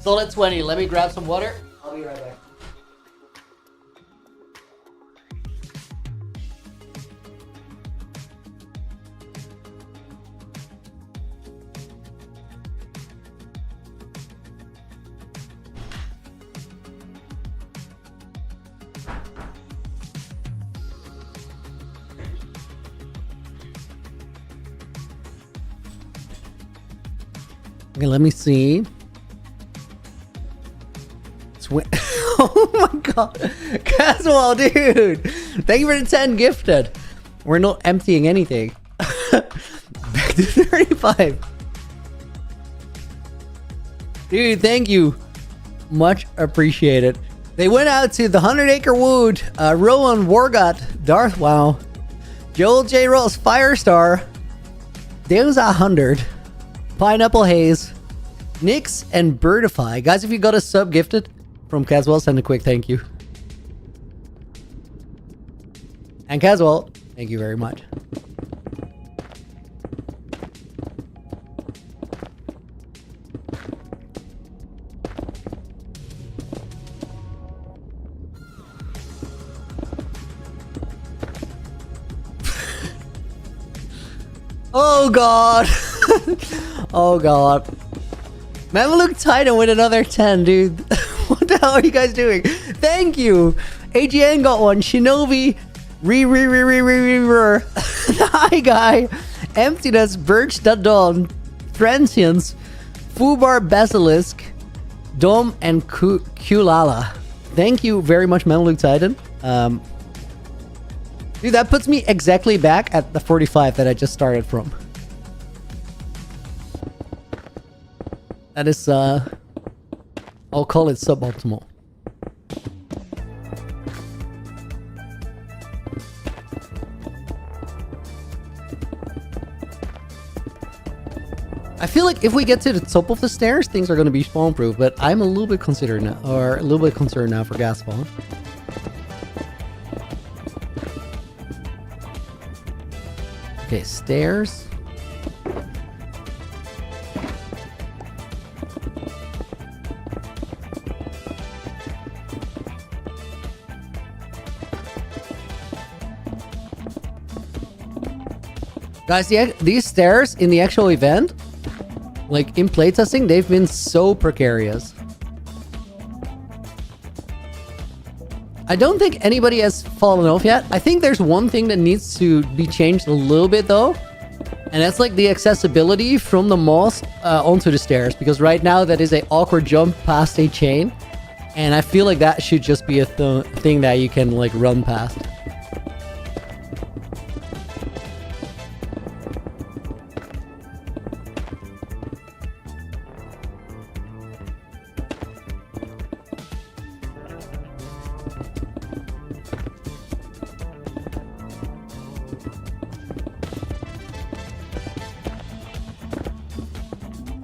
Solid 20. Let me grab some water. I'll be right back. Okay, let me see. Oh my god. Caswell, dude. Thank you for the 10 gifted. We're not emptying anything. Back to 35. Dude, thank you. Much appreciated. They went out to the 100 Acre Wood, Rowan Wargot, Darth Wow, Joel J. Ross, Firestar, Deusa 100, Pineapple Haze, Nix, and Birdify. Guys, if you got a sub gifted from Caswell, send a quick thank you. And Caswell, thank you very much. Oh god. Oh god. Mameluke Titan with another 10, dude. What the hell are you guys doing? Thank you. AGN got one. Shinobi. Hi guy. Emptiness. Birch Dawn. Transience. Fubar Basilisk. Dom and Kulala. Thank you very much, Mameluke Titan. Dude, that puts me exactly back at the 45 that I just started from. That is, I'll call it suboptimal. I feel like if we get to the top of the stairs, things are going to be spawn-proof, but I'm a little bit concerned now, for gas spawn. Okay, stairs. Guys, these stairs in the actual event, like in playtesting, they've been so precarious. I don't think anybody has fallen off yet. I think there's one thing that needs to be changed a little bit though. And that's like the accessibility from the moss onto the stairs. Because right now that is an awkward jump past a chain. And I feel like that should just be a thing that you can like run past.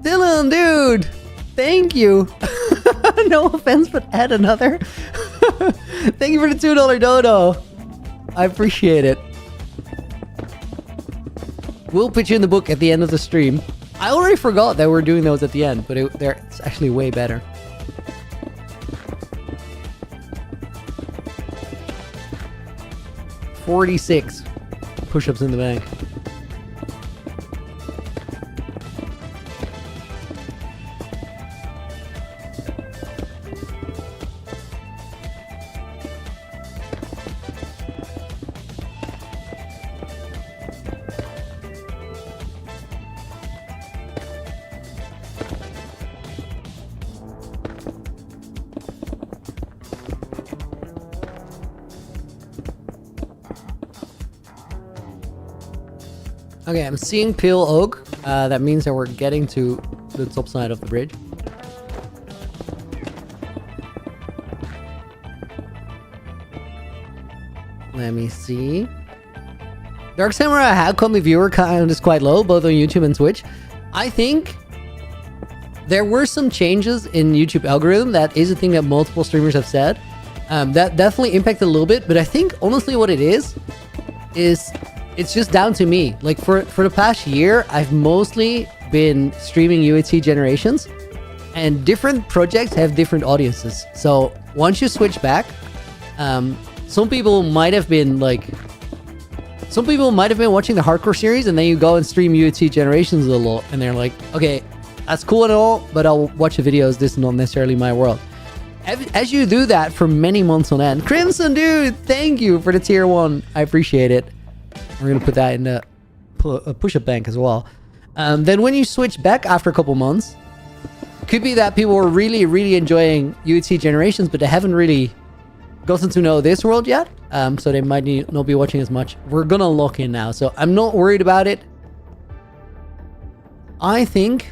Dylan, dude! Thank you! No offense, but add another. Thank you for the $2 dodo. I appreciate it. We'll put you in the book at the end of the stream. I already forgot that we're doing those at the end, but it's actually way better. $46 push-ups in the bank. Okay, I'm seeing Pale Oak. That means that we're getting to the top side of the bridge. Let me see. Dark Samurai, how come the viewer count is quite low, both on YouTube and Twitch? I think there were some changes in YouTube algorithm. That is a thing that multiple streamers have said. That definitely impacted a little bit, but I think honestly what it is it's just down to me. Like for the past year, I've mostly been streaming UAT Generations, and different projects have different audiences. So once you switch back, some people might have been watching the hardcore series, and then you go and stream UAT Generations a lot, and they're like, okay, that's cool and all, but I'll watch the videos. This is not necessarily my world. As you do that for many months on end. Crimson, dude, thank you for the tier 1. I appreciate it. We're going to put that in the push-up bank as well. Then when you switch back after a couple months, could be that people were really, really enjoying UAT Generations, but they haven't really gotten to know this world yet. So they might not be watching as much. We're going to lock in now, so I'm not worried about it. I think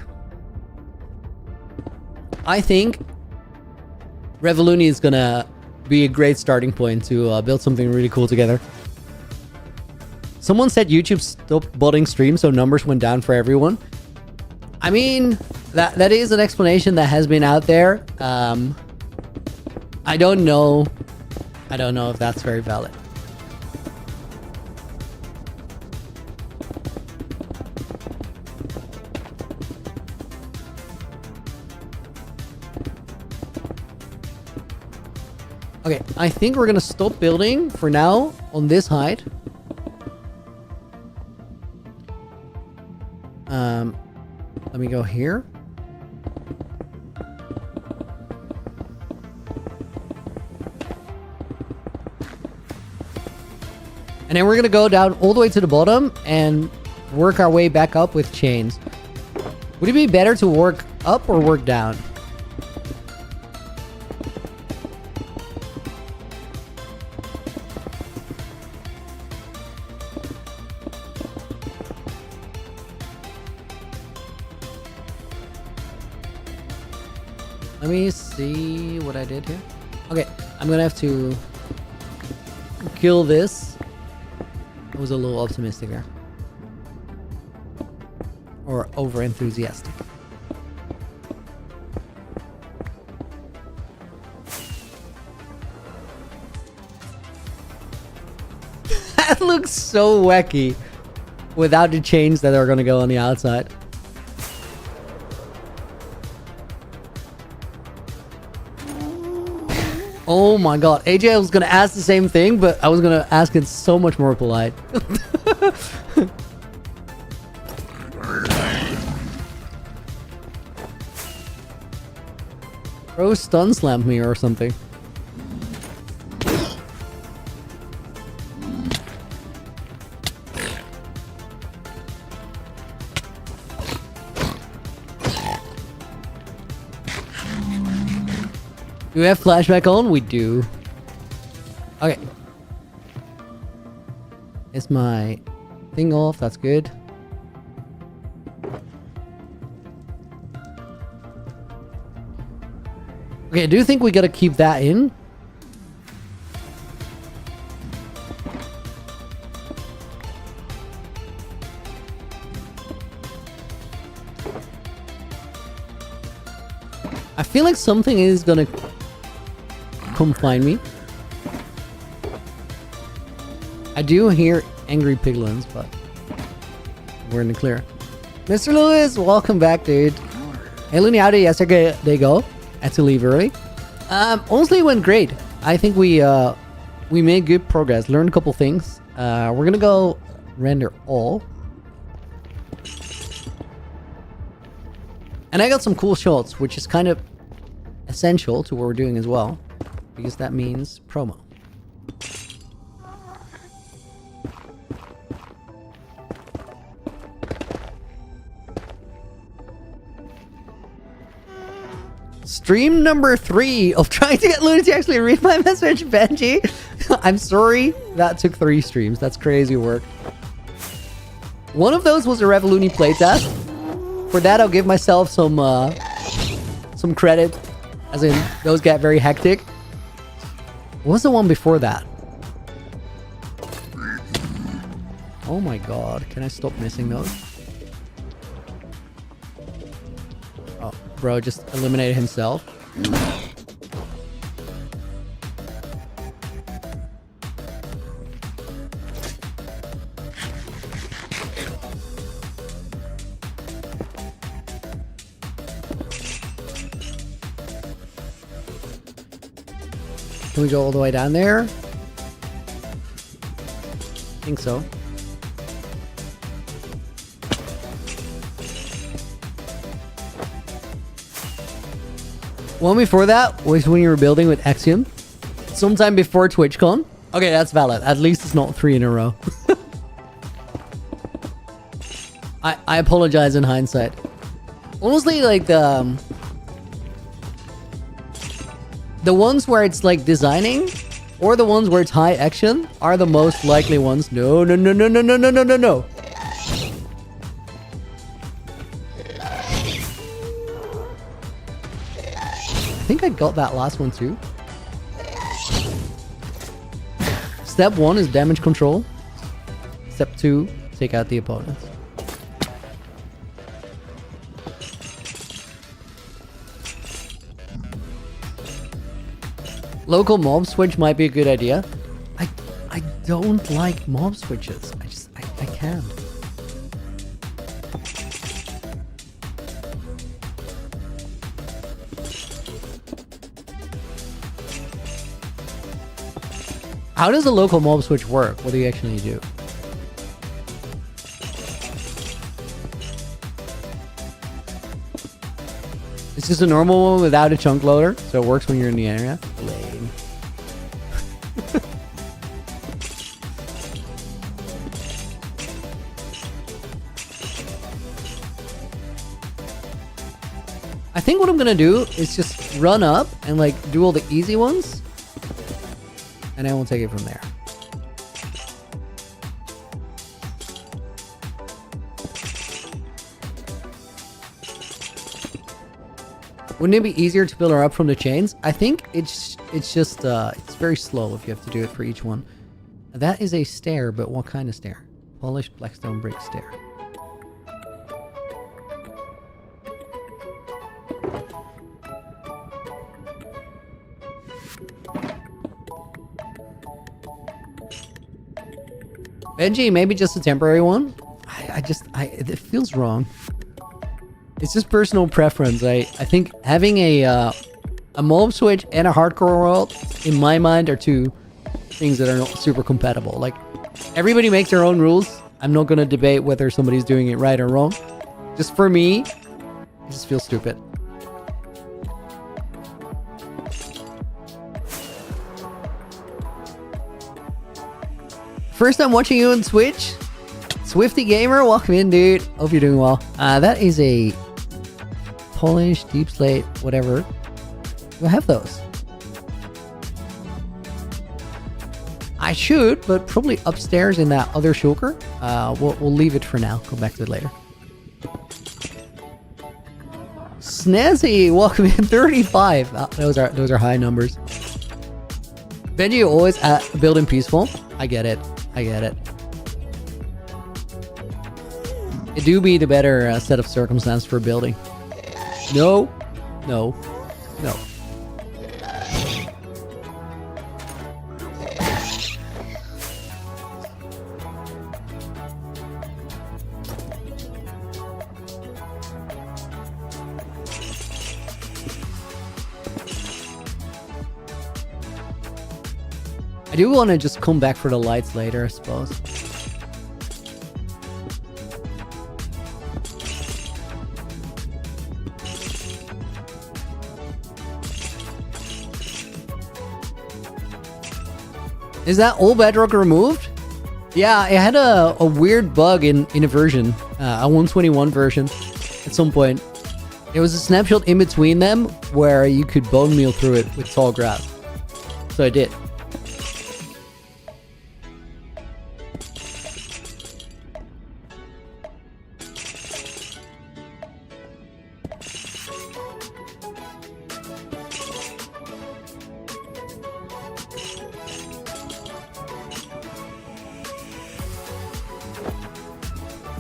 Revoluni is going to be a great starting point to build something really cool together. Someone said YouTube stopped botting streams, so numbers went down for everyone. I mean, that is an explanation that has been out there. I don't know if that's very valid. Okay, I think we're gonna stop building for now on this height. Let me go here. And then we're gonna go down all the way to the bottom and work our way back up with chains. Would it be better to work up or work down? Let me see what I did here. Okay, I'm gonna have to kill this. I was a little optimistic there. Or over enthusiastic. That looks so wacky without the chains that are gonna go on the outside. Oh my god, AJ was gonna ask the same thing, but I was gonna ask it so much more polite. Bro stun slammed me or something. Do we have flashback on? We do. Okay. Is my thing off? That's good. Okay, I do think we gotta keep that in. I feel like something is gonna come find me. I do hear angry piglins, but we're in the clear. Mr. Lewis, welcome back, dude. Hey, Looney, how did yesterday go? Had to leave early. Honestly, it went great. I think we made good progress. Learned a couple things. We're gonna go render all. And I got some cool shots, which is kind of essential to what we're doing as well. Because that means promo. Stream number 3 of trying to get Looney to actually read my message, Benji. I'm sorry that took 3 streams. That's crazy work. One of those was a Revolution playtest. For that, I'll give myself some credit. As in, those get very hectic. What was the one before that? Oh my god. Can I stop missing those? Oh, bro just eliminated himself. Can we go all the way down there? I think so. One before that was when you were building with Axiom. Sometime before TwitchCon. Okay, that's valid. At least it's not 3 in a row. I apologize in hindsight. Honestly, like the ones where it's like designing or the ones where it's high action are the most likely ones. No. I think I got that last one too. Step 1 is damage control. Step 2, take out the opponents. Local mob switch might be a good idea. I don't like mob switches. I can't. How does the local mob switch work? What do you actually do? It's just a normal one without a chunk loader, so it works when you're in the area. Lame. I think what I'm gonna do is just run up and like do all the easy ones, and then we'll take it from there. Wouldn't it be easier to build her up from the chains? I think it's just it's very slow if you have to do it for each one. That is a stair, but what kind of stair? Polished blackstone brick stair. Benji, maybe just a temporary one. It feels wrong. It's just personal preference. I think having a mob switch and a hardcore world, in my mind, are two things that are not super compatible. Like, everybody makes their own rules. I'm not gonna debate whether somebody's doing it right or wrong. Just for me, it just feels stupid. First time watching you on Twitch. Swifty Gamer, welcome in, dude. Hope you're doing well. That is a Polish deep slate, whatever. Do I have those? I should, but probably upstairs in that other shulker. We'll leave it for now. Come back to it later. Snazzy, welcome in. 35. Those are high numbers. Benji, always building peaceful. I get it. I get it. It do be the better set of circumstances for building. No. No. No. I do want to just come back for the lights later, I suppose. Is that old bedrock removed? Yeah, it had a weird bug in a version, a 121 version at some point. There was a snapshot in between them where you could bone meal through it with tall grass. So I did.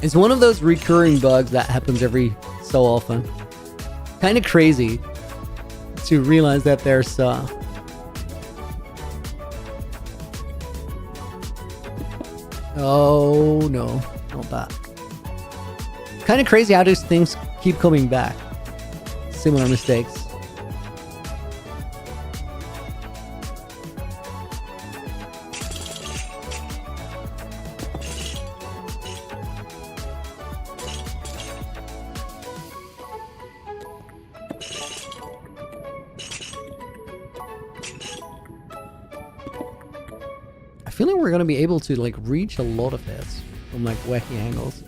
It's one of those recurring bugs that happens every so often. Kind of crazy to realize that there's oh no, not that. Kind of crazy how these things keep coming back. Similar mistakes. I feel like we're gonna be able to like reach a lot of this from like wacky angles.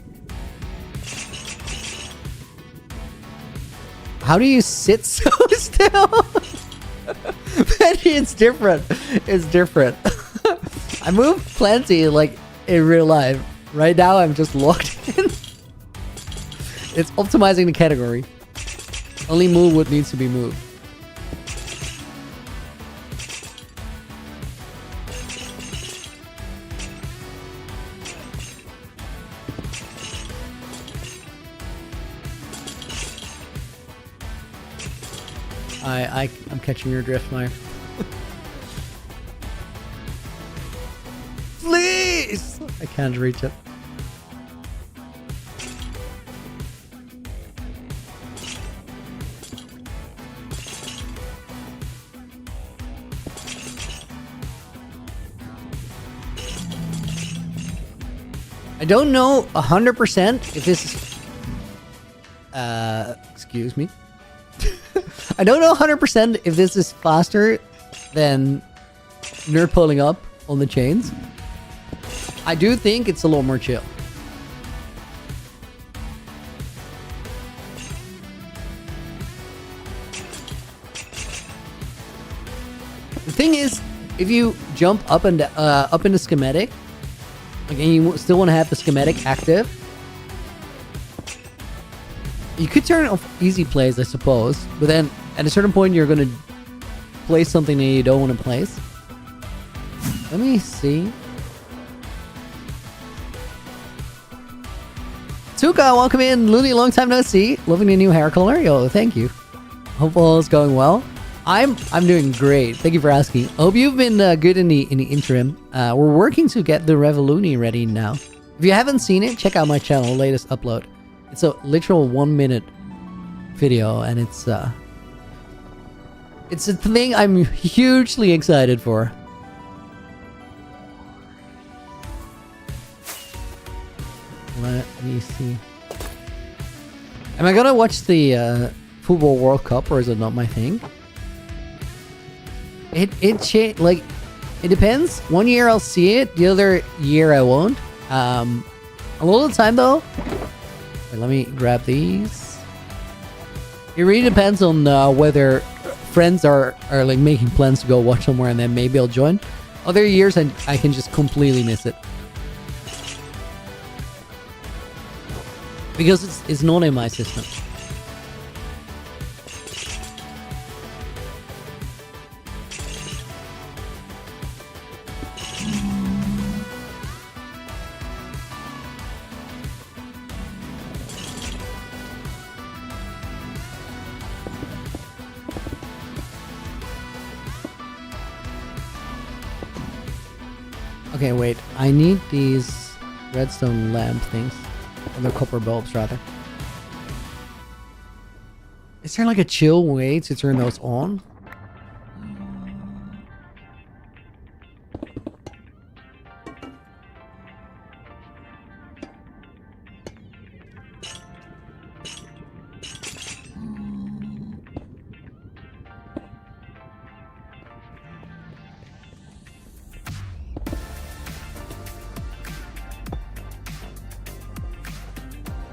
How do you sit so still? Benji, it's different. It's different. I move plenty like in real life. Right now I'm just locked in. It's optimizing the category. Only move what needs to be moved. I'm catching your drift, Meyer. Please! I can't reach it. I don't know 100% if this is... excuse me. I don't know 100% if this is faster than nerd pulling up on the chains. I do think it's a little more chill. The thing is, if you jump up and up in the schematic, again, you still want to have the schematic active. You could turn off easy plays, I suppose, but then at a certain point, you're going to place something that you don't want to place. Let me see. Tuka, welcome in. Looney, long time no see. Loving the new hair color. Yo, thank you. Hope all is going well. I'm doing great. Thank you for asking. I hope you've been good in the interim. We're working to get the Revoluni ready now. If you haven't seen it, check out my channel, latest upload. It's a literal 1-minute video, and it's a thing I'm hugely excited for. Let me see. Am I gonna watch the Football World Cup, or is it not my thing? It depends. One year I'll see it, the other year I won't. A lot of the time though. Wait, let me grab these. It really depends on whether friends are like making plans to go watch somewhere, and then maybe I'll join. Other years I can just completely miss it. Because it's not in my system. Okay, wait. I need these redstone lamp things. Or the copper bulbs, rather. Is there like a chill way to turn those on?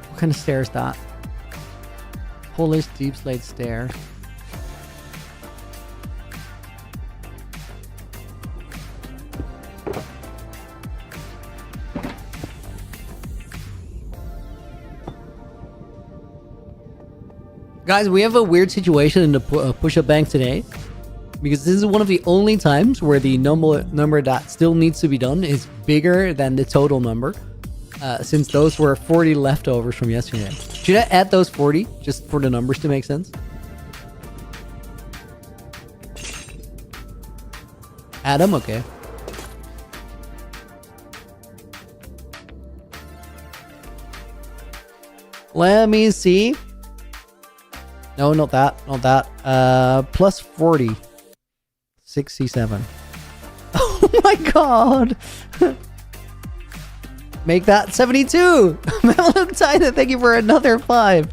What kind of stair is that? Polish deep slate stair. Guys, we have a weird situation in the push-up bank today. Because this is one of the only times where the number that still needs to be done is bigger than the total number. Since those were 40 leftovers from yesterday. Should I add those 40 just for the numbers to make sense? Add them? Okay. Let me see. No, not that. Not that. Plus 40. 67. Oh my god! Make that 72. Tyler, thank you for another 5.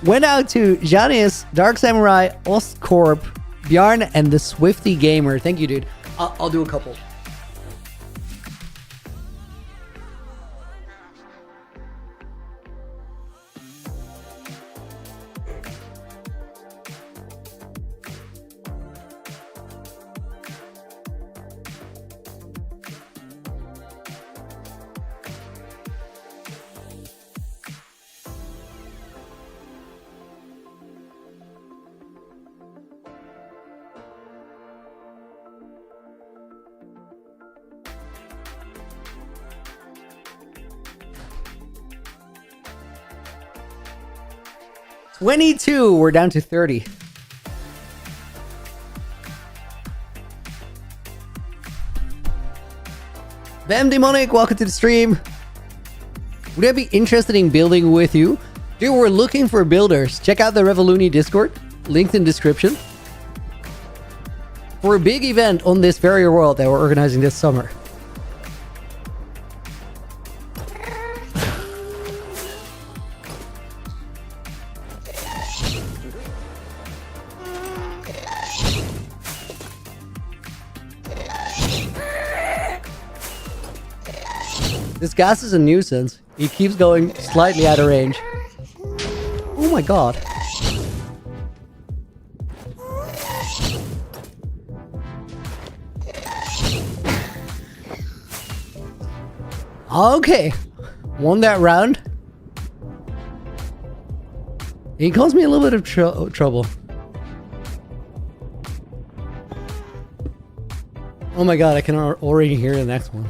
Went out to Janice, Dark Samurai, Ostcorp, Bjarn, and the Swifty Gamer. Thank you, dude. I'll do a couple. $22. We're down to 30. Bam Demonic, welcome to the stream. Would I be interested in building with you? Dude, we're looking for builders. Check out the Revoluni Discord, linked in description. For a big event on this very world that we're organizing this summer. This gas is a nuisance. He keeps going slightly out of range. Oh my god. Okay. Won that round. He caused me a little bit of trouble. Oh my god, I can already hear the next one.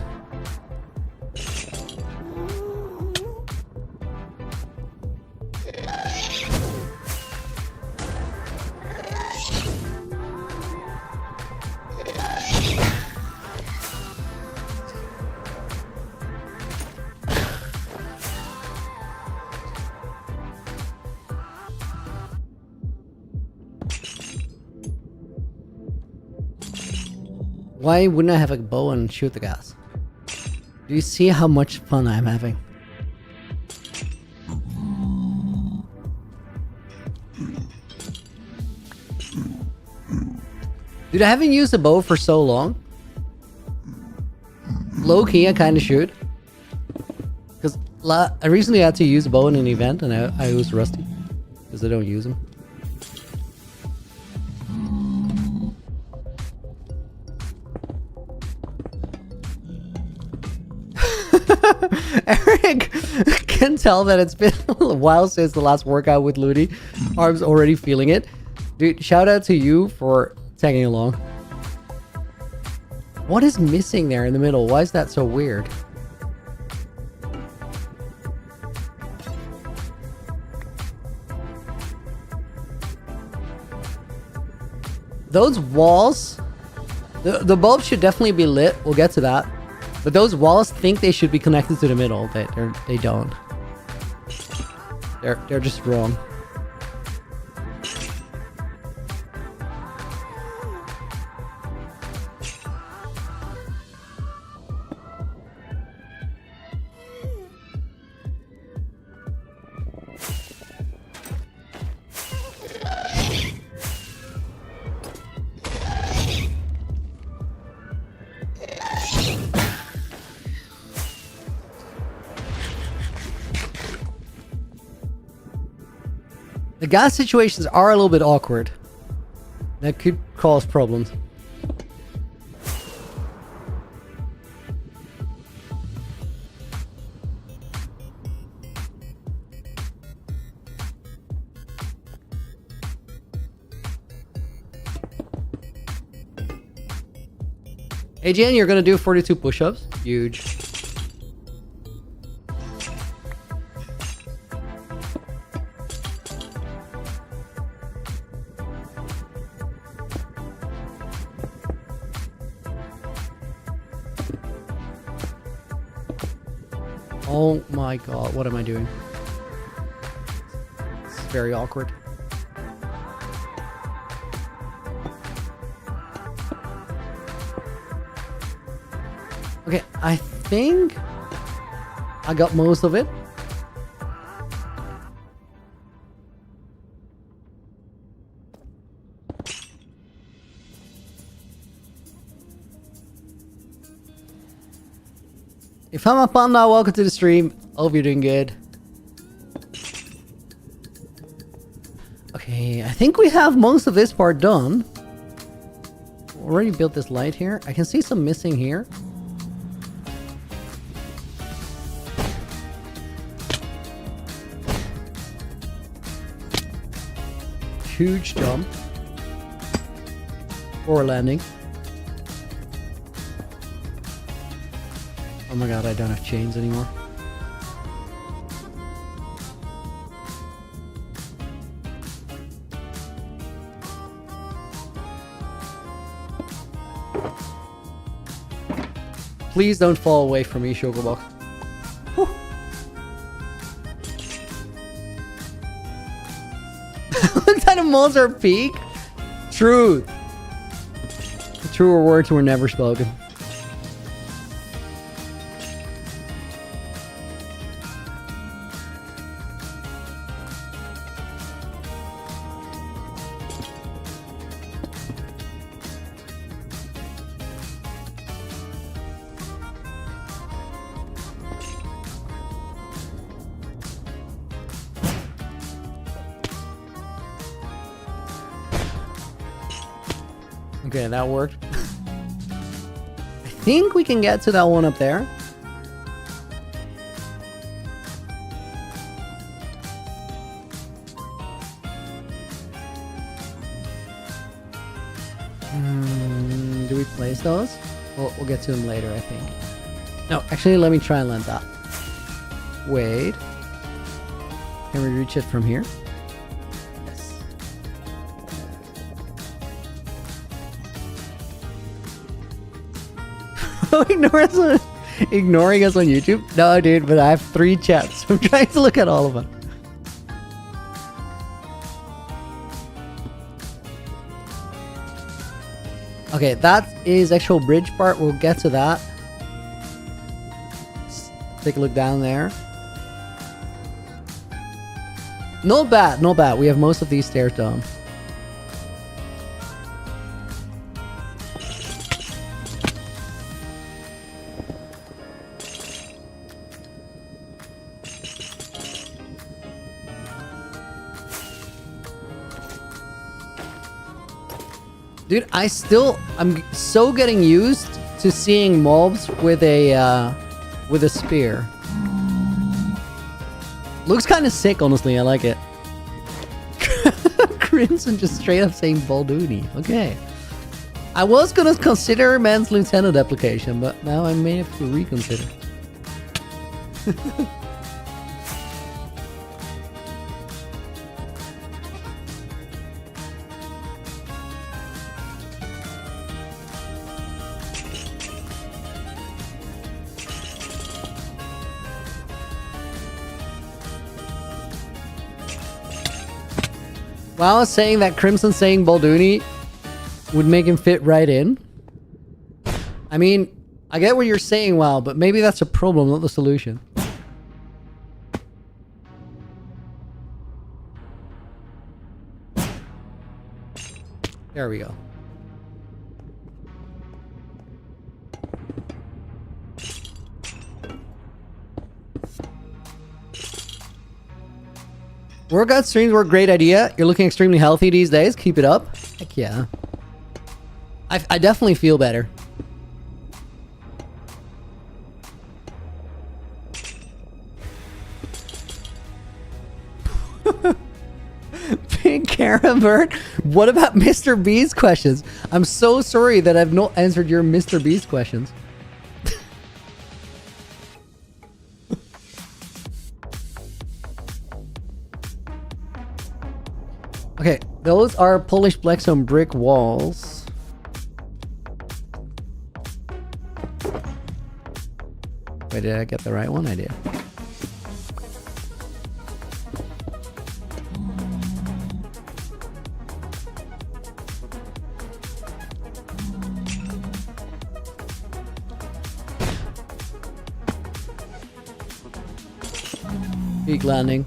Why wouldn't I have a bow and shoot the gas? Do you see how much fun I'm having? Dude, I haven't used a bow for so long. Low key, I kind of should. Because I recently had to use a bow in an event and I was rusty. Because I don't use them. Eric can tell that it's been a while since the last workout with Ludi. Arm's already feeling it. Dude, shout out to you for tagging along. What is missing there in the middle? Why is that so weird? Those walls, the bulb should definitely be lit. We'll get to that. But those walls think they should be connected to the middle. They don't. They're just wrong. The gas situations are a little bit awkward. That could cause problems. Hey Jen, you're gonna do 42 push-ups? Huge. Oh my god, what am I doing? It's very awkward. Okay, I think I got most of it. If I'm a panda, welcome to the stream. Hope you're doing good. Okay, I think we have most of this part done. Already built this light here. I can see some missing here. Huge jump. Or landing. Oh my god, I don't have chains anymore. Please don't fall away from me, Sugarbox. Look at a monster peak. Truth. The truer words were never spoken. Okay, that worked. I think we can get to that one up there. Do we place those? We'll get to them later, I think. No, actually, let me try and land that. Wait. Can we reach it from here? Yes. Ignoring us on YouTube? No, dude, but I have 3 chats. I'm trying to look at all of them. Okay, that is actual bridge part. We'll get to that. Let's take a look down there. Not bad, not bad. We have most of these stairs down. Dude, I'm so getting used to seeing mobs with a spear. Looks kind of sick, honestly. I like it. Crimson just straight up saying Balduni. Okay. I was gonna consider Man's Lieutenant application, but now I may have to reconsider. Well, I was saying that Crimson saying Balduni would make him fit right in. I mean, I get what you're saying, Wow, but maybe that's a problem, not the solution. There we go. Workout streams were a great idea. You're looking extremely healthy these days. Keep it up. Heck yeah. I definitely feel better. Pink Carabert. What about Mr. B's questions? I'm so sorry that I've not answered your Mr. B's questions. Okay, those are polished blackstone brick walls. Wait, did I get the right one? I did. Peak landing.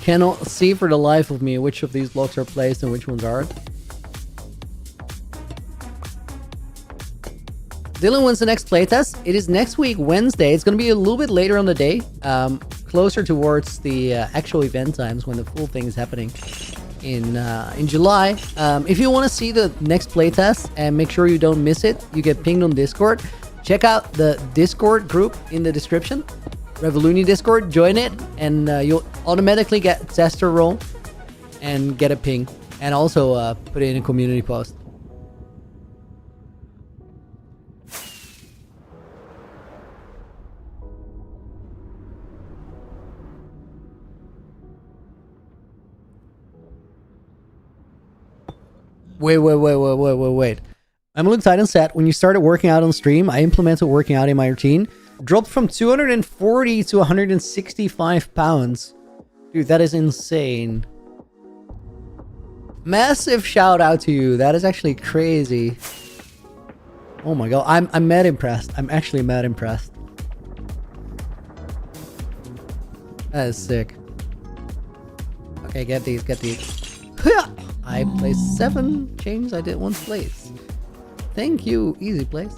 Cannot see for the life of me which of these blocks are placed and which ones aren't. Dylan wins the next playtest. It is next week, Wednesday. It's going to be a little bit later on the day. Closer towards the actual event times when the full thing is happening in July. If you want to see the next playtest and make sure you don't miss it, you get pinged on Discord. Check out the Discord group in the description. Revoluni Discord, join it, and you'll automatically get tester role and get a ping, and also put it in a community post. Wait. I'm Luke Titan set. When you started working out on stream, I implemented working out in my routine. Dropped from 240 to 165 pounds. Dude, that is insane. Massive shout out to you. That is actually crazy. Oh my god, I'm mad impressed. I'm actually mad impressed. That is sick. Okay, get these. I placed 7 chains I did once place. Thank you, easy place.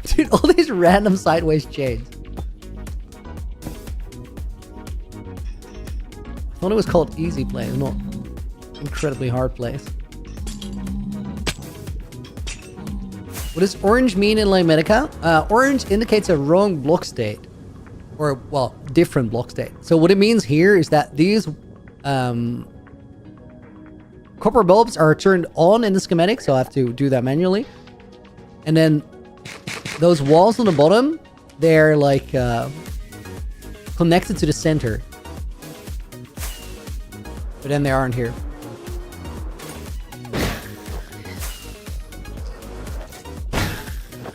Dude, all these random sideways chains. I thought it was called easy place, not incredibly hard place. What does orange mean in Limetica? Orange indicates a wrong block state. Or, well, different block state. So what it means here is that these copper bulbs are turned on in the schematic, so I have to do that manually. And then those walls on the bottom, they're like connected to the center. But then they aren't here.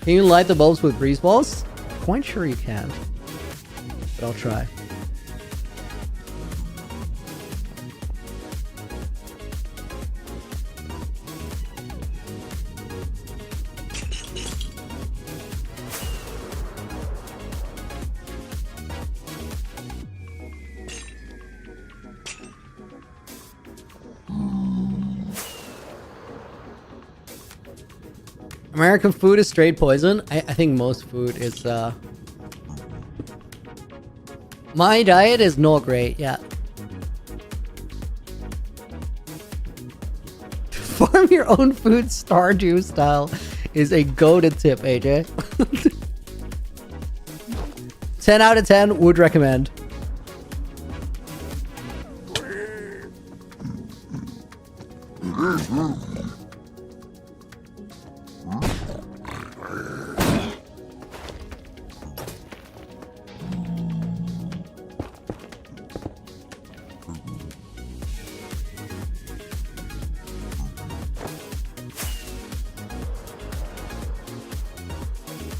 Can you light the bulbs with breeze balls? Quite sure you can. But I'll try. American food is straight poison. I think most food is my diet is not great, yeah. Farm your own food Stardew style is a goated tip, AJ. 10 out of 10 would recommend.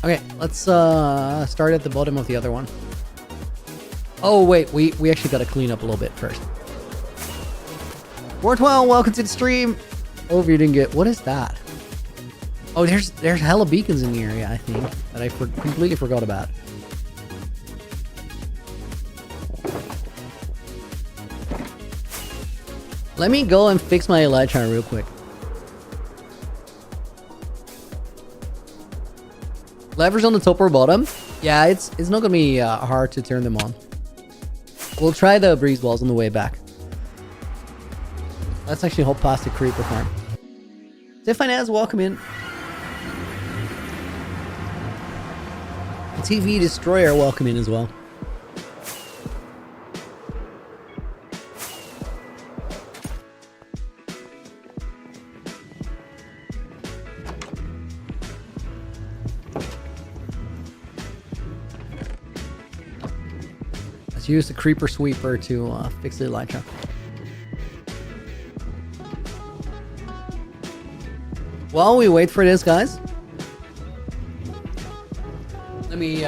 Okay, let's start at the bottom of the other one. Oh wait, we actually gotta clean up a little bit first. 412, welcome to the stream. Oh, if you didn't get, what is that? Oh, there's hella beacons in the area, I think, that I completely forgot about. Let me go and fix my elytra real quick. Levers on the top or bottom? Yeah, it's not gonna be hard to turn them on. We'll try the breeze balls on the way back. Let's actually hop past the creeper farm. Tiffany, welcome in. TV Destroyer, welcome in as well. Let's use the creeper sweeper to fix the elytra. While we wait for this, guys, let me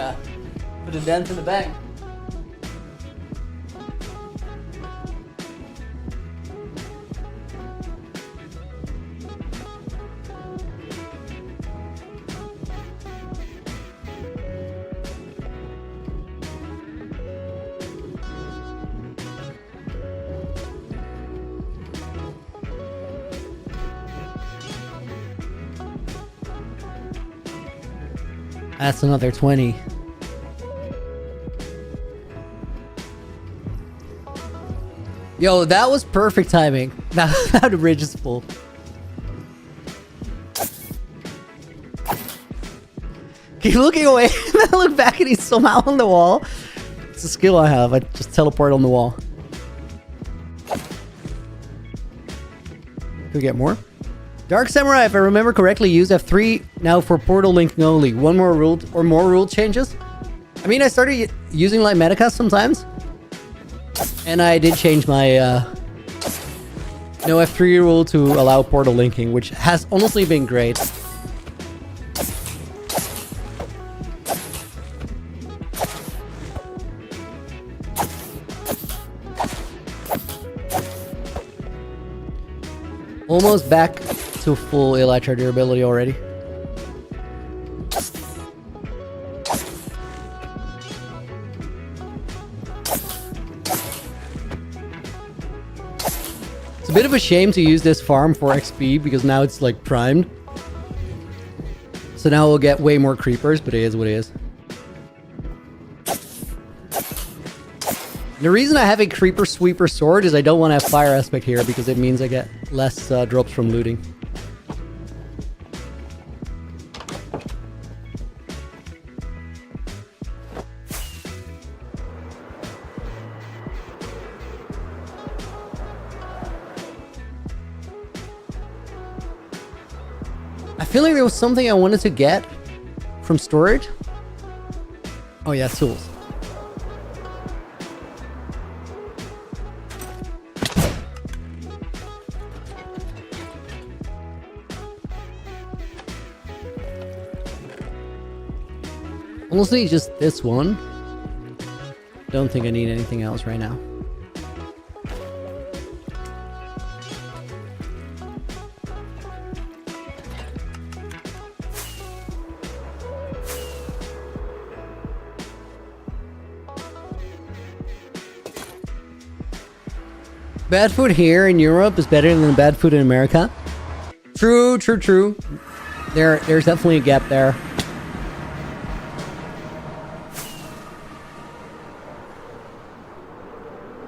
put a dent in the bag. That's another 20. Yo, that was perfect timing. Now the bridge is full. Keep looking away. I look back and he's somehow on the wall. It's a skill I have. I just teleport on the wall. Can we get more? Dark Samurai, if I remember correctly, use F3 now for portal linking only. One more rule or more rule changes. I mean, I started using Limetica sometimes, and I did change my No F3 rule to allow portal linking, which has honestly been great. Almost back to full elytra durability already. It's a bit of a shame to use this farm for XP because now it's like primed. So now we'll get way more creepers, but it is what it is. The reason I have a creeper sweeper sword is I don't want to have fire aspect here because it means I get less drops from looting. I feel like there was something I wanted to get from storage. Oh yeah, tools. Honestly, just this one. Don't think I need anything else right now. Bad food here in Europe is better than bad food in America. True, true, true. There's definitely a gap there.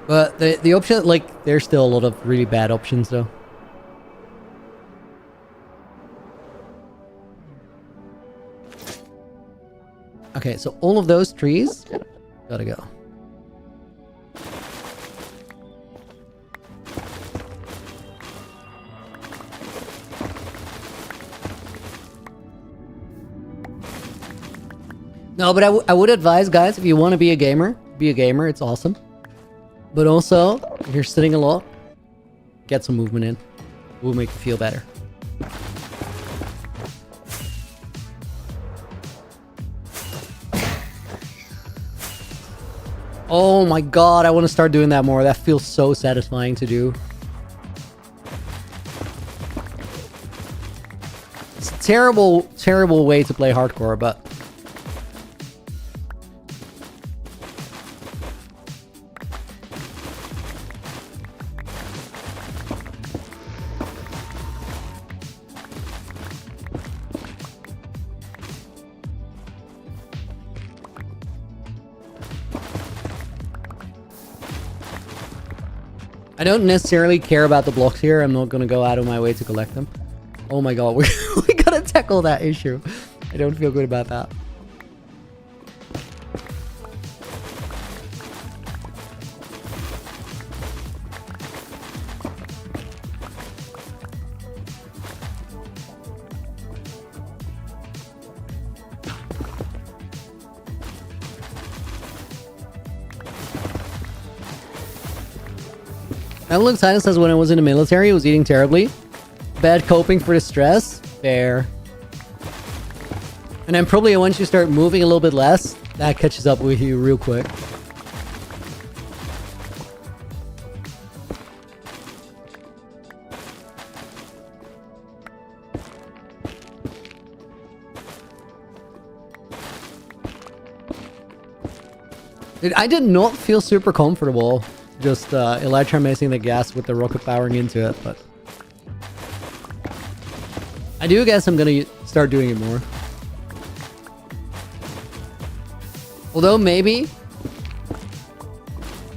But the option, like, there's still a lot of really bad options though. Okay, so all of those trees gotta go. No, but I would advise, guys, if you want to be a gamer, it's awesome. But also, if you're sitting a lot, get some movement in. It will make you feel better. Oh my god, I want to start doing that more. That feels so satisfying to do. It's a terrible, terrible way to play hardcore, but... I don't necessarily care about the blocks here. I'm not going to go out of my way to collect them. Oh my god, we gotta tackle that issue. I don't feel good about that. Outlook Titan says when I was in the military, I was eating terribly. Bad coping for the stress. Fair. And then probably once you start moving a little bit less, that catches up with you real quick. I did not feel super comfortable. Just elytra macing the gas with the rocket powering into it, but I do guess I'm gonna start doing it more. Although maybe,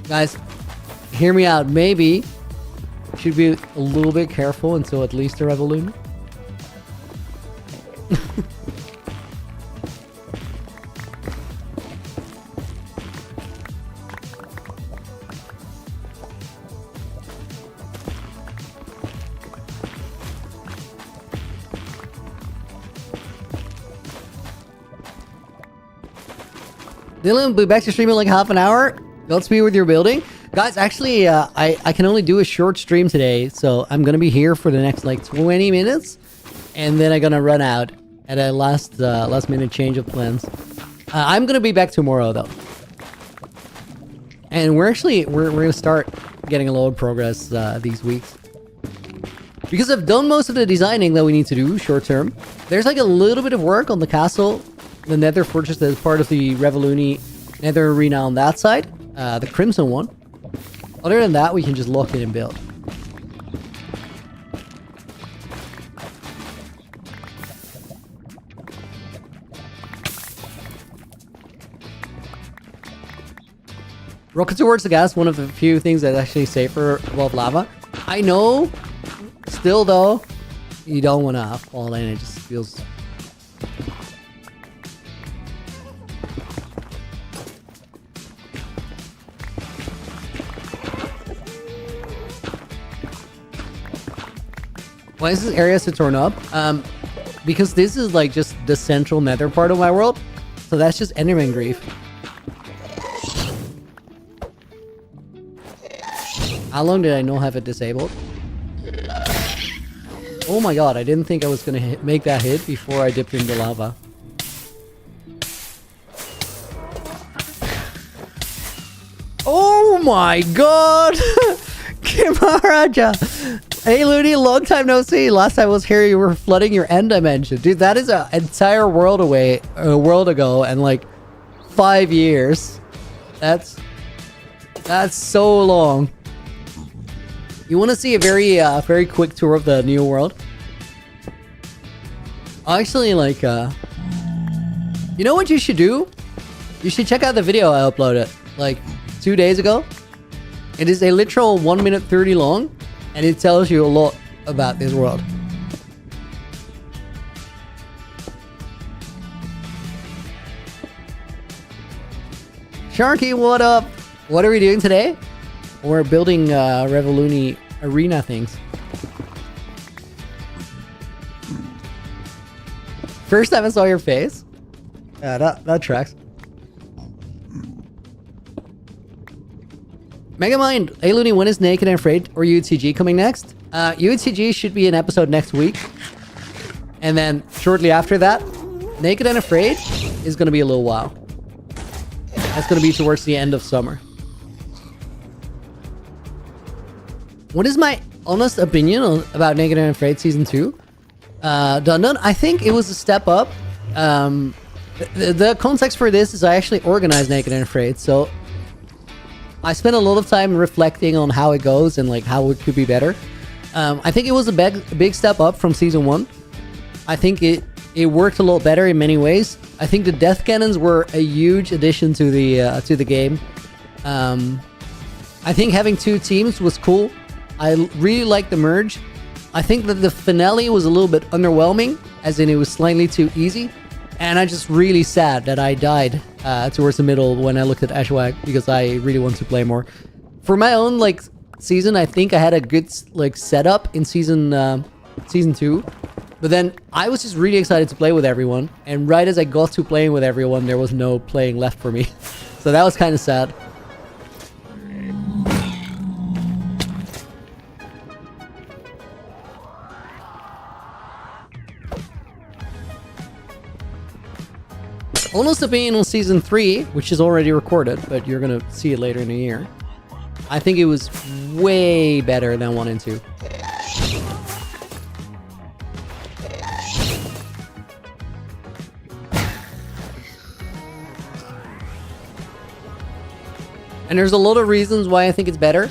guys, hear me out. Maybe should be a little bit careful until at least the revolution. Dylan, we'll be back to stream in like half an hour. Godspeed with your building. Guys, actually, I can only do a short stream today, so I'm gonna be here for the next like 20 minutes, and then I'm gonna run out at a last minute change of plans. I'm gonna be back tomorrow though, and we're gonna start getting a lot of progress these weeks because I've done most of the designing that we need to do short term. There's like a little bit of work on the castle, the Nether fortress that is part of the Revoluni Nether arena on that side, the Crimson one. Other than that, we can just lock it and build. Rocket towards the gas, one of the few things that's actually safer above lava. I know, still though, you don't want to fall in. It just feels... Why is this area so torn up? Because this is like just the central nether part of my world. So that's just Enderman grief. How long did I not have it disabled? Oh my god, I didn't think I was gonna make that hit before I dipped into lava. Oh my god! Kimaraja! Hey Looney, long time no see. Last time I was here, you were flooding your end dimension. Dude, that is an entire world away, a world ago, and like 5 years. That's so long. You want to see a very quick tour of the new world? Actually, like, you know what you should do? You should check out the video I uploaded like 2 days ago. It is a literal 1 minute 30 long. And it tells you a lot about this world. Sharky, what up? What are we doing today? We're building Revoluni arena things. First time I saw your face. Yeah, that tracks. Megamind, hey Looney, when is Naked and Afraid or UTG coming next? UTG should be an episode next week. And then shortly after that, Naked and Afraid is going to be a little while. That's going to be towards the end of summer. What is my honest opinion about Naked and Afraid Season 2? Dun, I think it was a step up. The context for this is I actually organized Naked and Afraid, so I spent a lot of time reflecting on how it goes and like how it could be better. I think it was a big step up from Season 1. I think it worked a lot better in many ways. I think the death cannons were a huge addition to the game. I think having 2 teams was cool. I really liked the merge. I think that the finale was a little bit underwhelming, as in it was slightly too easy. And I'm just really sad that I died towards the middle when I looked at Ashwag, because I really want to play more. For my own like season, I think I had a good like setup in season 2. But then I was just really excited to play with everyone. And right as I got to playing with everyone, there was no playing left for me. So that was kind of sad. Honest opinion on Season 3, which is already recorded, but you're gonna see it later in the year. I think it was way better than 1 and 2. And there's a lot of reasons why I think it's better.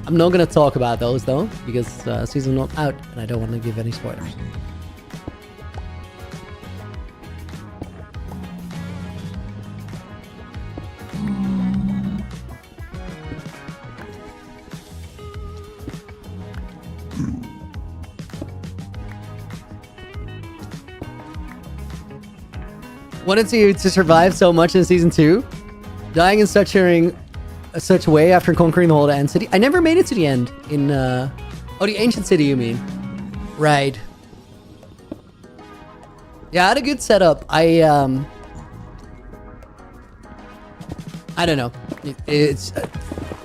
I'm not gonna talk about those though, because season's not out and I don't want to give any spoilers. Wanted to survive so much in Season 2. Dying in such a way after conquering the whole end city. I never made it to the end in oh, the ancient city you mean. Right. Yeah, I had a good setup. I don't know. It's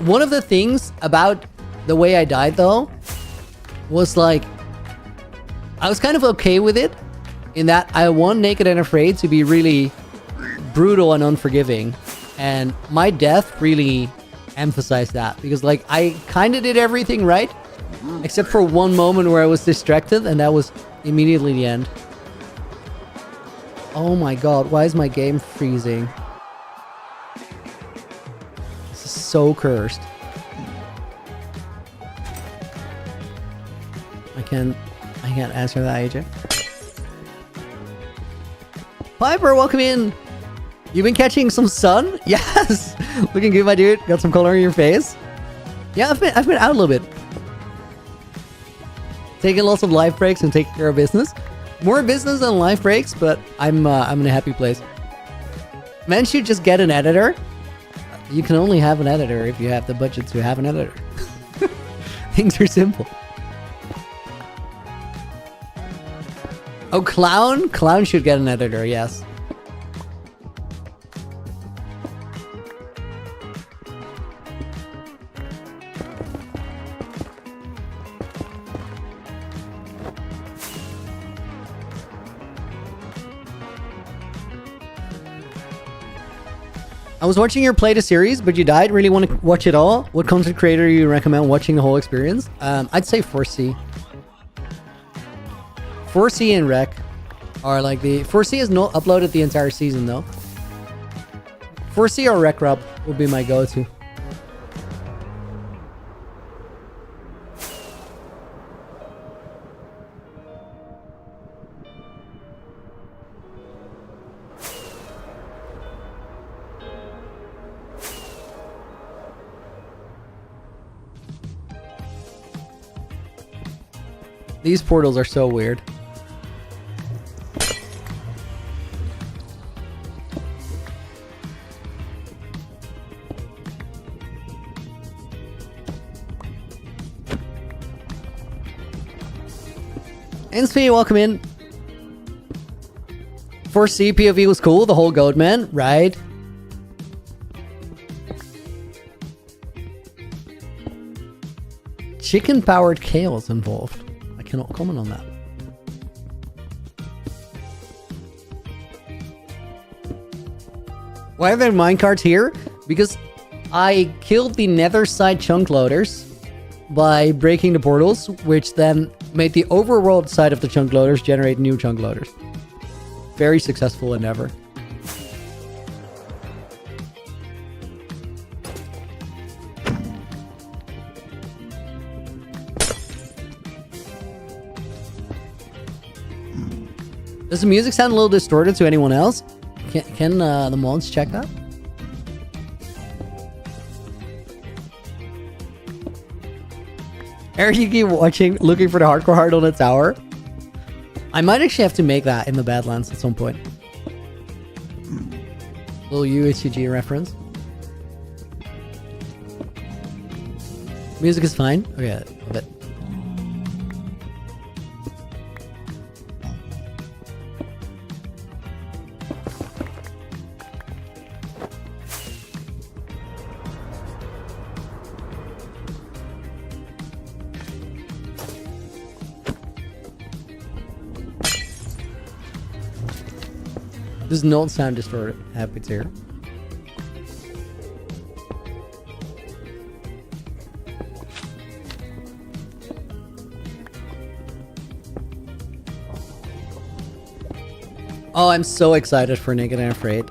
One of the things about the way I died though was like I was kind of okay with it in that I want Naked and Afraid to be really brutal and unforgiving, and my death really emphasized that because like I kind of did everything right except for one moment where I was distracted, and that was immediately the end. Oh my god, why is my game freezing? This is so cursed. I can't answer that, AJ. Piper, welcome in. You've been catching some sun? Yes. Looking good, my dude. Got some color in your face. Yeah, I've been out a little bit. Taking lots of life breaks and taking care of business. More business than life breaks, but I'm in a happy place. Man should just get an editor. You can only have an editor if you have the budget to have an editor. Things are simple. Oh, Clown? Clown should get an editor, yes. I was watching your play the series, but you died. Really want to watch it all? What content creator do you recommend watching the whole experience? I'd say 4C. 4C and Rec are like the... 4C has not uploaded the entire season though. 4C or Rec Rub will be my go-to. These portals are so weird. Inspi, welcome in. 4C POV was cool, the whole goat man, right? Chicken powered chaos involved. I cannot comment on that. Why are there minecarts here? Because I killed the nether side chunk loaders by breaking the portals, which then made the overworld side of the chunk loaders generate new chunk loaders. Very successful endeavor. Does the music sound a little distorted to anyone else? Can the mods check that? Eric, you keep watching, looking for the hardcore heart on the tower. I might actually have to make that in the Badlands at some point. Little UHG reference. Music is fine. Okay, love it. Does not sound distorted. Happy to hear. Oh, I'm so excited for Naked and Afraid.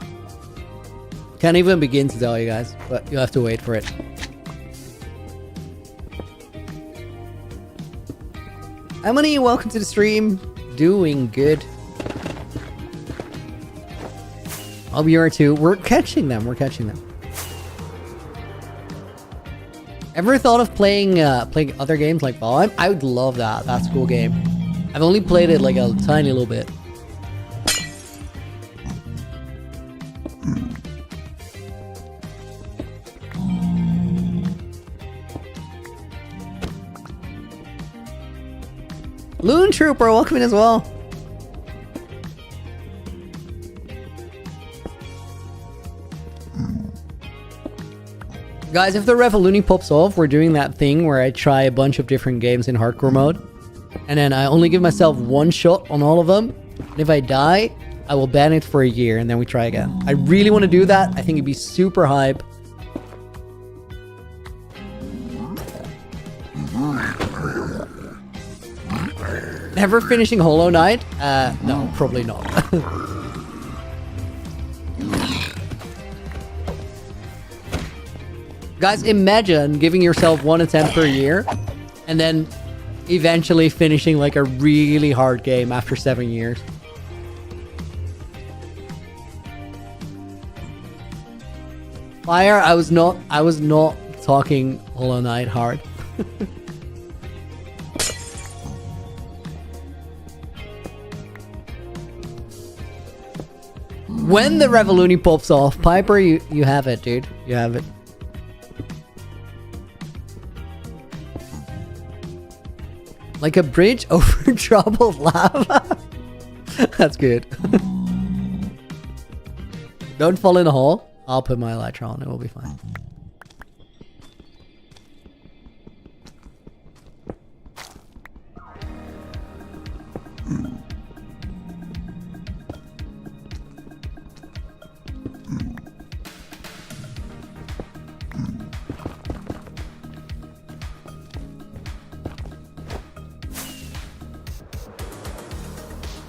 Can't even begin to tell you guys, but you'll have to wait for it. Emily, welcome to the stream. Doing good. I'll be here too. We're catching them. We're catching them. Ever thought of playing other games like Valheim? I would love that. That's a cool game. I've only played it like a tiny little bit. Loon Trooper, welcome in as well. Guys, if the Revoluni pops off, we're doing that thing where I try a bunch of different games in hardcore mode. And then I only give myself one shot on all of them. And if I die, I will ban it for a year and then we try again. I really want to do that. I think it'd be super hype. Never finishing Hollow Knight? No, probably not. Guys, imagine giving yourself one attempt per year and then eventually finishing like a really hard game after 7 years. Fire, I was not talking Hollow Knight hard. When the Revoluni pops off, Piper, you have it, dude. You have it. Like a bridge over troubled lava. That's good. Don't fall in a hole. I'll put my elytra on. It will be fine.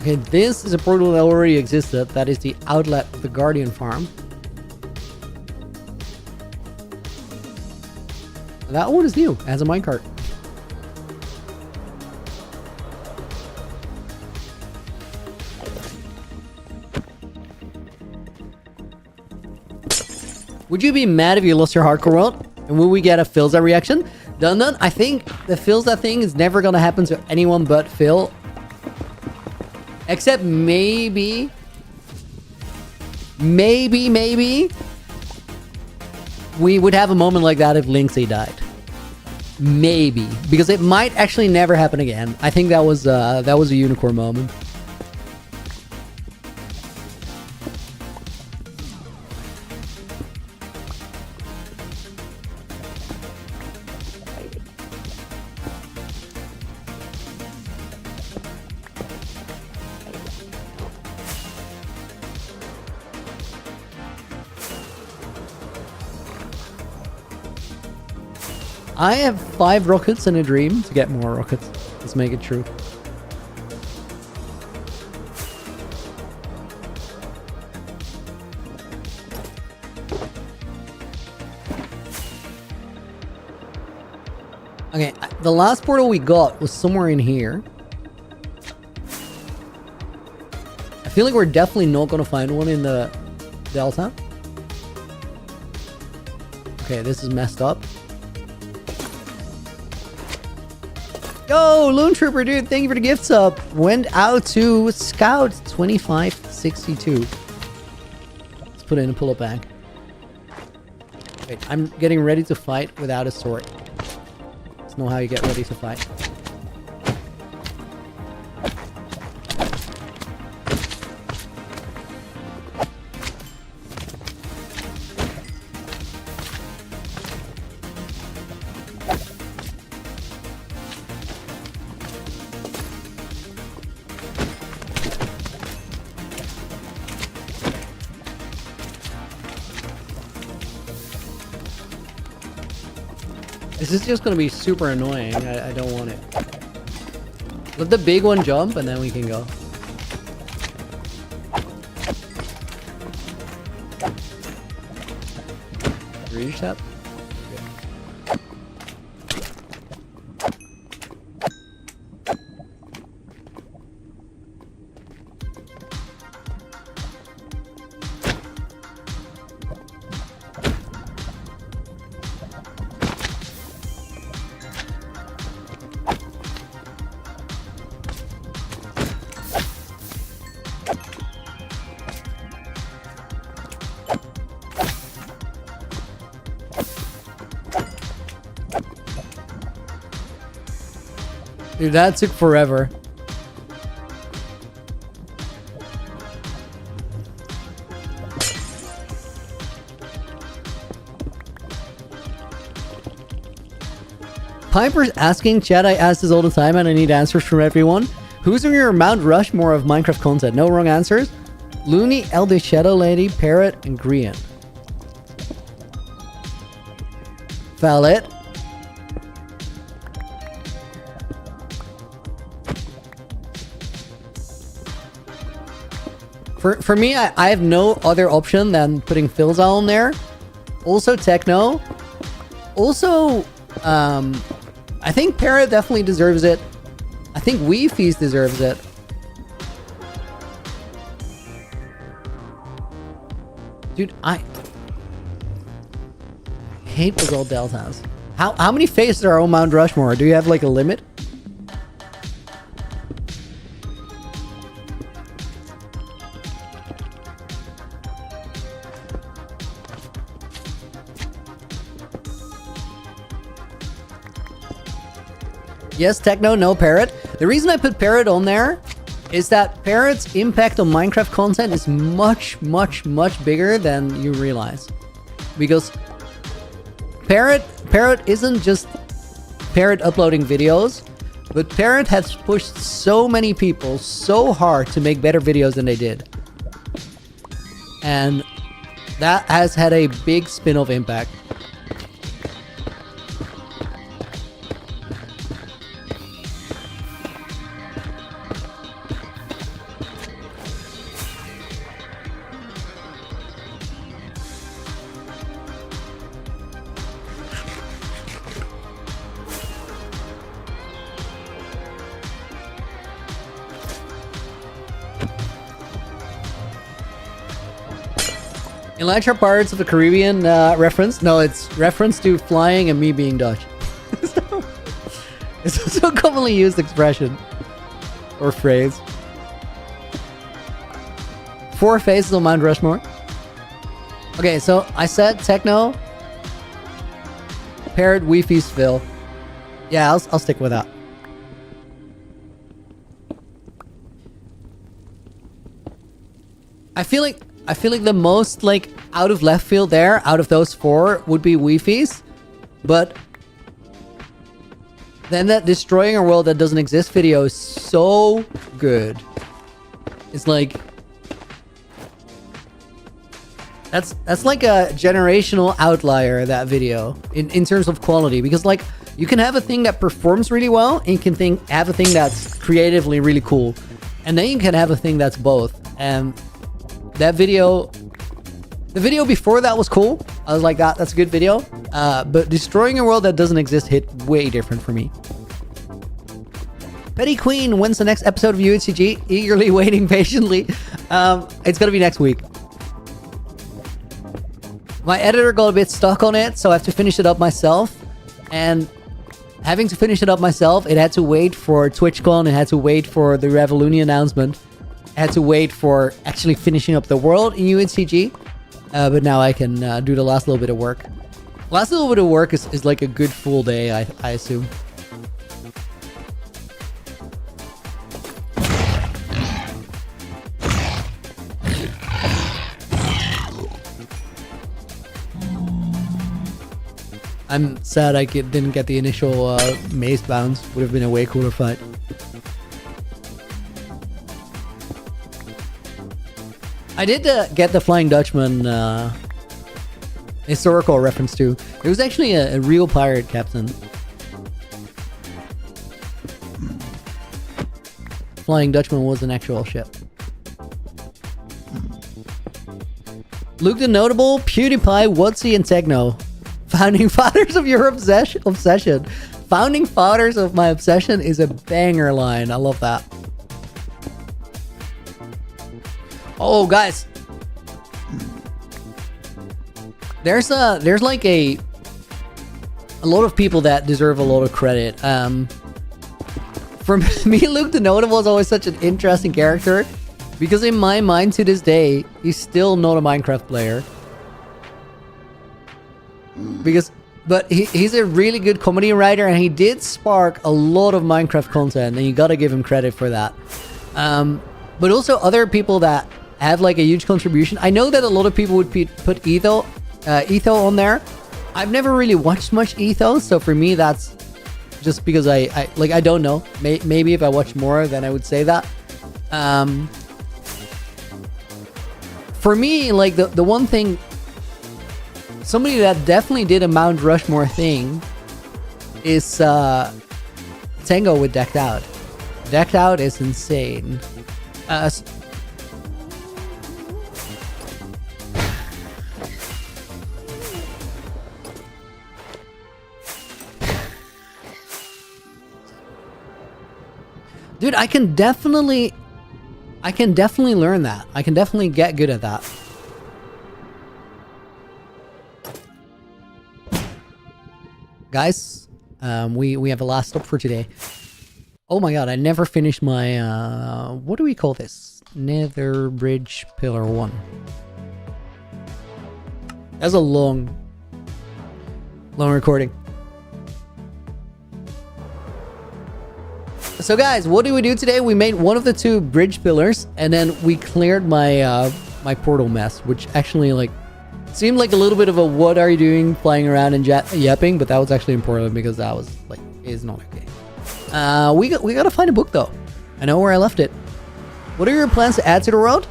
Okay, this is a portal that already existed. That is the outlet of the Guardian farm. That one is new. It has a minecart. Would you be mad if you lost your hardcore world? And will we get a Philza reaction? Dun dun. I think the Philza thing is never gonna happen to anyone but Phil. Except maybe we would have a moment like that if Linksy died. Maybe, because it might actually never happen again. I think that was a unicorn moment. I have 5 rockets and a dream to get more rockets. Let's make it true. Okay, the last portal we got was somewhere in here. I feel like we're definitely not going to find one in the Delta. Okay, this is messed up. Yo, Loon Trooper, dude, thank you for the gift sub. Went out to Scout 2562. Let's put it in a pull-up bag. Wait, I'm getting ready to fight without a sword. That's not how you get ready to fight. This is just going to be super annoying. I don't want it. Let the big one jump and then we can go. Reach that? Dude, that took forever. Piper's asking, chat, I ask this all the time and I need answers from everyone. Who's in your Mount Rushmore of Minecraft content? No wrong answers. Looney, Elder Shadow Lady, Parrot, and Grian. Valid. For me, I have no other option than putting Philza on there. Also Techno. Also, I think Parrot definitely deserves it. I think Wee Feast deserves it. Dude, I hate what all Dells has. How many faces are on Mount Rushmore? Do you have like a limit? Yes, Techno, no Parrot. The reason I put Parrot on there is that Parrot's impact on Minecraft content is much, much, much bigger than you realize. Because Parrot isn't just Parrot uploading videos, but Parrot has pushed so many people so hard to make better videos than they did. And that has had a big spin-off impact. Elytra Pirates of the Caribbean reference? No, it's reference to flying and me being Dutch. It's also a commonly used expression or phrase. 4 faces on Mount Rushmore. Okay, so I said Techno, Parrot, Wee Feast, Phil. Yeah, I'll stick with that. I feel like the most like out of left field there, out of those 4, would be Wee Feast. But then that destroying a world that doesn't exist video is so good. It's like that's like a generational outlier, that video, in terms of quality, because like you can have a thing that performs really well and you can have a thing that's creatively really cool, and then you can have a thing that's both. And that video, the video before that was cool. I was like, that's a good video. But destroying a world that doesn't exist hit way different for me. Petty Queen, when's the next episode of UHCG? Eagerly waiting patiently. It's gonna be next week. My editor got a bit stuck on it, so I have to finish it up myself. And having to finish it up myself, it had to wait for TwitchCon, it had to wait for the Revolution announcement. I had to wait for actually finishing up the world in UNCG, but now I can do the last little bit of work. Last little bit of work is like a good full day, I assume. I'm sad I didn't get the initial maze bounce. Would have been a way cooler fight. I did get the Flying Dutchman historical reference too. It was actually a real pirate captain. Flying Dutchman was an actual ship. Luke the Notable, PewDiePie, Woodsy, and Techno. Founding fathers of your obsession. Founding fathers of my obsession is a banger line. I love that. Oh, guys. There's like a lot of people that deserve a lot of credit. For me, Luke the Notable is always such an interesting character because in my mind to this day, he's still not a Minecraft player. But he's a really good comedy writer, and he did spark a lot of Minecraft content, and you gotta give him credit for that. But also other people that have like a huge contribution. I know that a lot of people would put Etho on there. I've never really watched much Etho, so for me that's just because I like, I don't know. Maybe if I watch more, then I would say that. For me, like the one thing, somebody that definitely did a Mount Rushmore thing is Tango with Decked Out. Decked Out is insane. Dude, I can definitely learn that. I can definitely get good at that. Guys, we have a last stop for today. Oh my god, I never finished my what do we call this? Nether Bridge Pillar 1. That's a long recording. So guys, what did we do today? We made one of the 2 bridge pillars, and then we cleared my my portal mess, which actually like seemed like a little bit of a what are you doing flying around and yapping, but that was actually important because that was like is not okay. We gotta find a book though. I know where I left it. What are your plans to add to the world?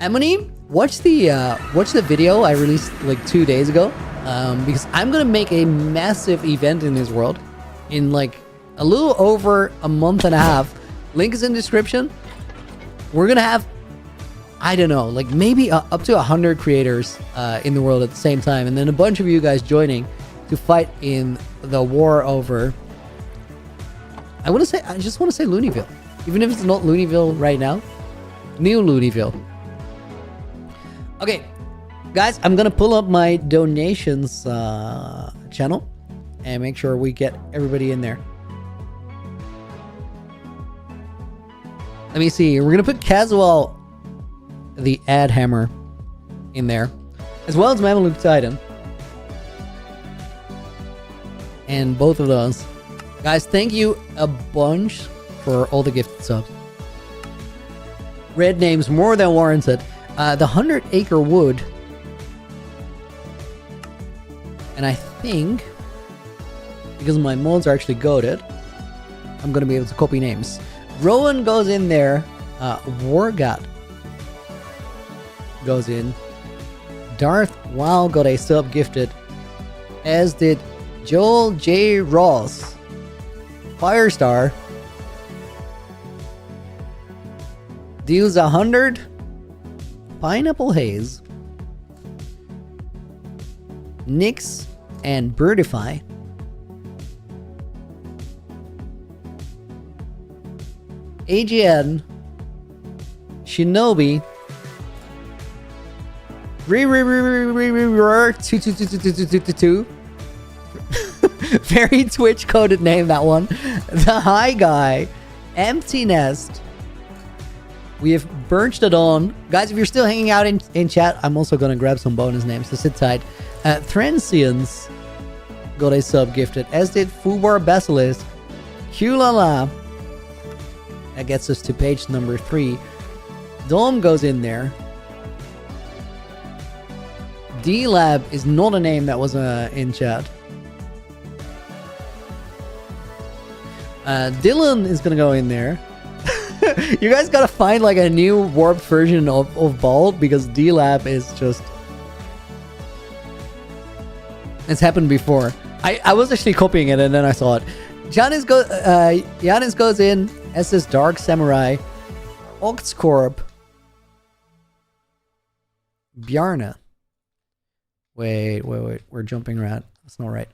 Emily, watch the video I released like 2 days ago, because I'm gonna make a massive event in this world in like a little over a month and a half. Link is in the description. We're gonna have, I don't know, like maybe up to 100 creators in the world at the same time, and then a bunch of you guys joining to fight in the war over, I just want to say Looneyville, even if it's not Looneyville right now. New Looneyville. Okay, guys, I'm gonna pull up my donations channel and make sure we get everybody in there. Let me see. We're gonna put Caswell, the ad hammer, in there, as well as Mameluke Titan, and both of those guys. Thank you a bunch for all the gifted subs. Red names more than warranted. The 100 Acre Wood, and I think because my mods are actually goated, I'm gonna be able to copy names. Rowan goes in there. Wargat goes in. Darth Wow got a sub gifted, as did Joel J. Ross. Firestar deals 100. Pineapple Haze, Nyx, and Birdify. AGN, Shinobi, 22222. Very Twitch coded name, that one. The High Guy, Empty Nest. We have Burnt the Dawn. Guys, if you're still hanging out in chat, I'm also gonna grab some bonus names, so sit tight. Transience got a sub gifted, as did Fubar Basilisk. Hulala. That gets us to page number 3. Dom goes in there. D-Lab is not a name that was in chat. Dylan is gonna go in there. You guys gotta find like a new warped version of Bald, because D-Lab is just... It's happened before. I was actually copying it and then I saw it. Giannis goes in as this Dark Samurai. Oxcorp. Bjarna. Wait. We're jumping around. That's not right.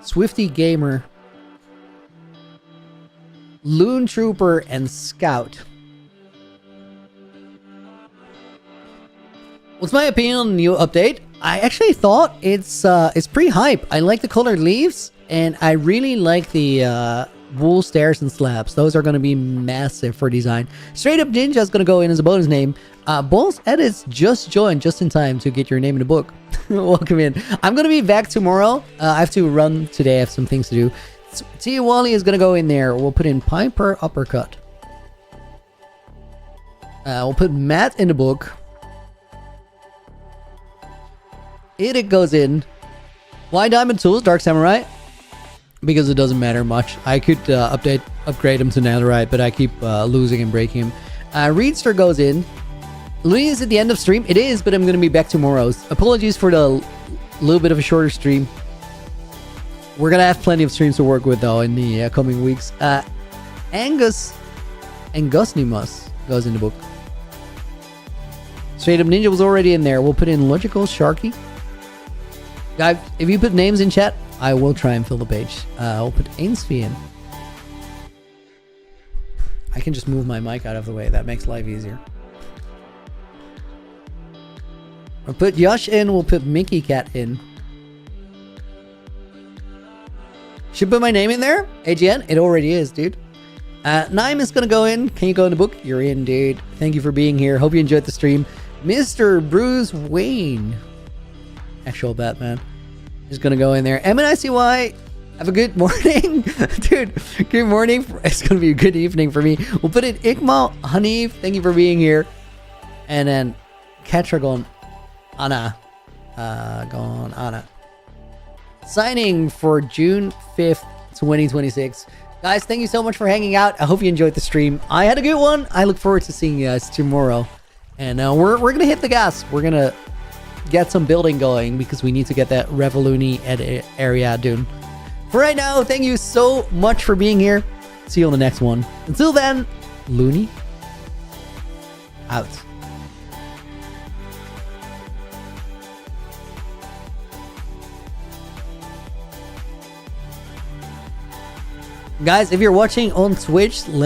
Swifty Gamer. Loon Trooper and Scout. What's my opinion on the new update? I actually thought it's pretty hype. I like the colored leaves, and I really like the wool stairs and slabs. Those are going to be massive for design. Straight Up Ninja is going to go in as a bonus name. Balls Edits just joined just in time to get your name in the book. Welcome in. I'm going to be back tomorrow. I have to run today. I have some things to do. Tia Wally is going to go in there. We'll put in Piper Uppercut. We'll put Matt in the book. It goes in. Why Diamond Tools, Dark Samurai? Because it doesn't matter much. I could upgrade him to Netherite, but I keep losing and breaking him. Reedster goes in. Looney is at the end of stream. It is, but I'm going to be back tomorrow's. Apologies for the little bit of a shorter stream. We're going to have plenty of streams to work with, though, in the coming weeks. Angusnimus goes in the book. Straight Up Ninja was already in there. We'll put in Logical Sharky. Guys, if you put names in chat, I will try and fill the page. I'll put Ainsfee in. I can just move my mic out of the way. That makes life easier. We'll put Yosh in. We'll put Mickey Cat in. Should put my name in there? AGN? It already is, dude. Naim is going to go in. Can you go in the book? You're in, dude. Thank you for being here. Hope you enjoyed the stream. Mr. Bruce Wayne. Actual Batman. Is going to go in there. MNICY. Have a good morning. Dude, good morning. It's going to be a good evening for me. We'll put in Ikmal Hanif. Thank you for being here. And then Ketragon Anna. Anna. Signing for June 5th, 2026. Guys, thank you so much for hanging out. I hope you enjoyed the stream. I had a good one. I look forward to seeing you guys tomorrow. And we're going to hit the gas. We're going to get some building going because we need to get that Revoluni area done. For right now, thank you so much for being here. See you on the next one. Until then, Looney out. Guys, if you're watching on Twitch, let me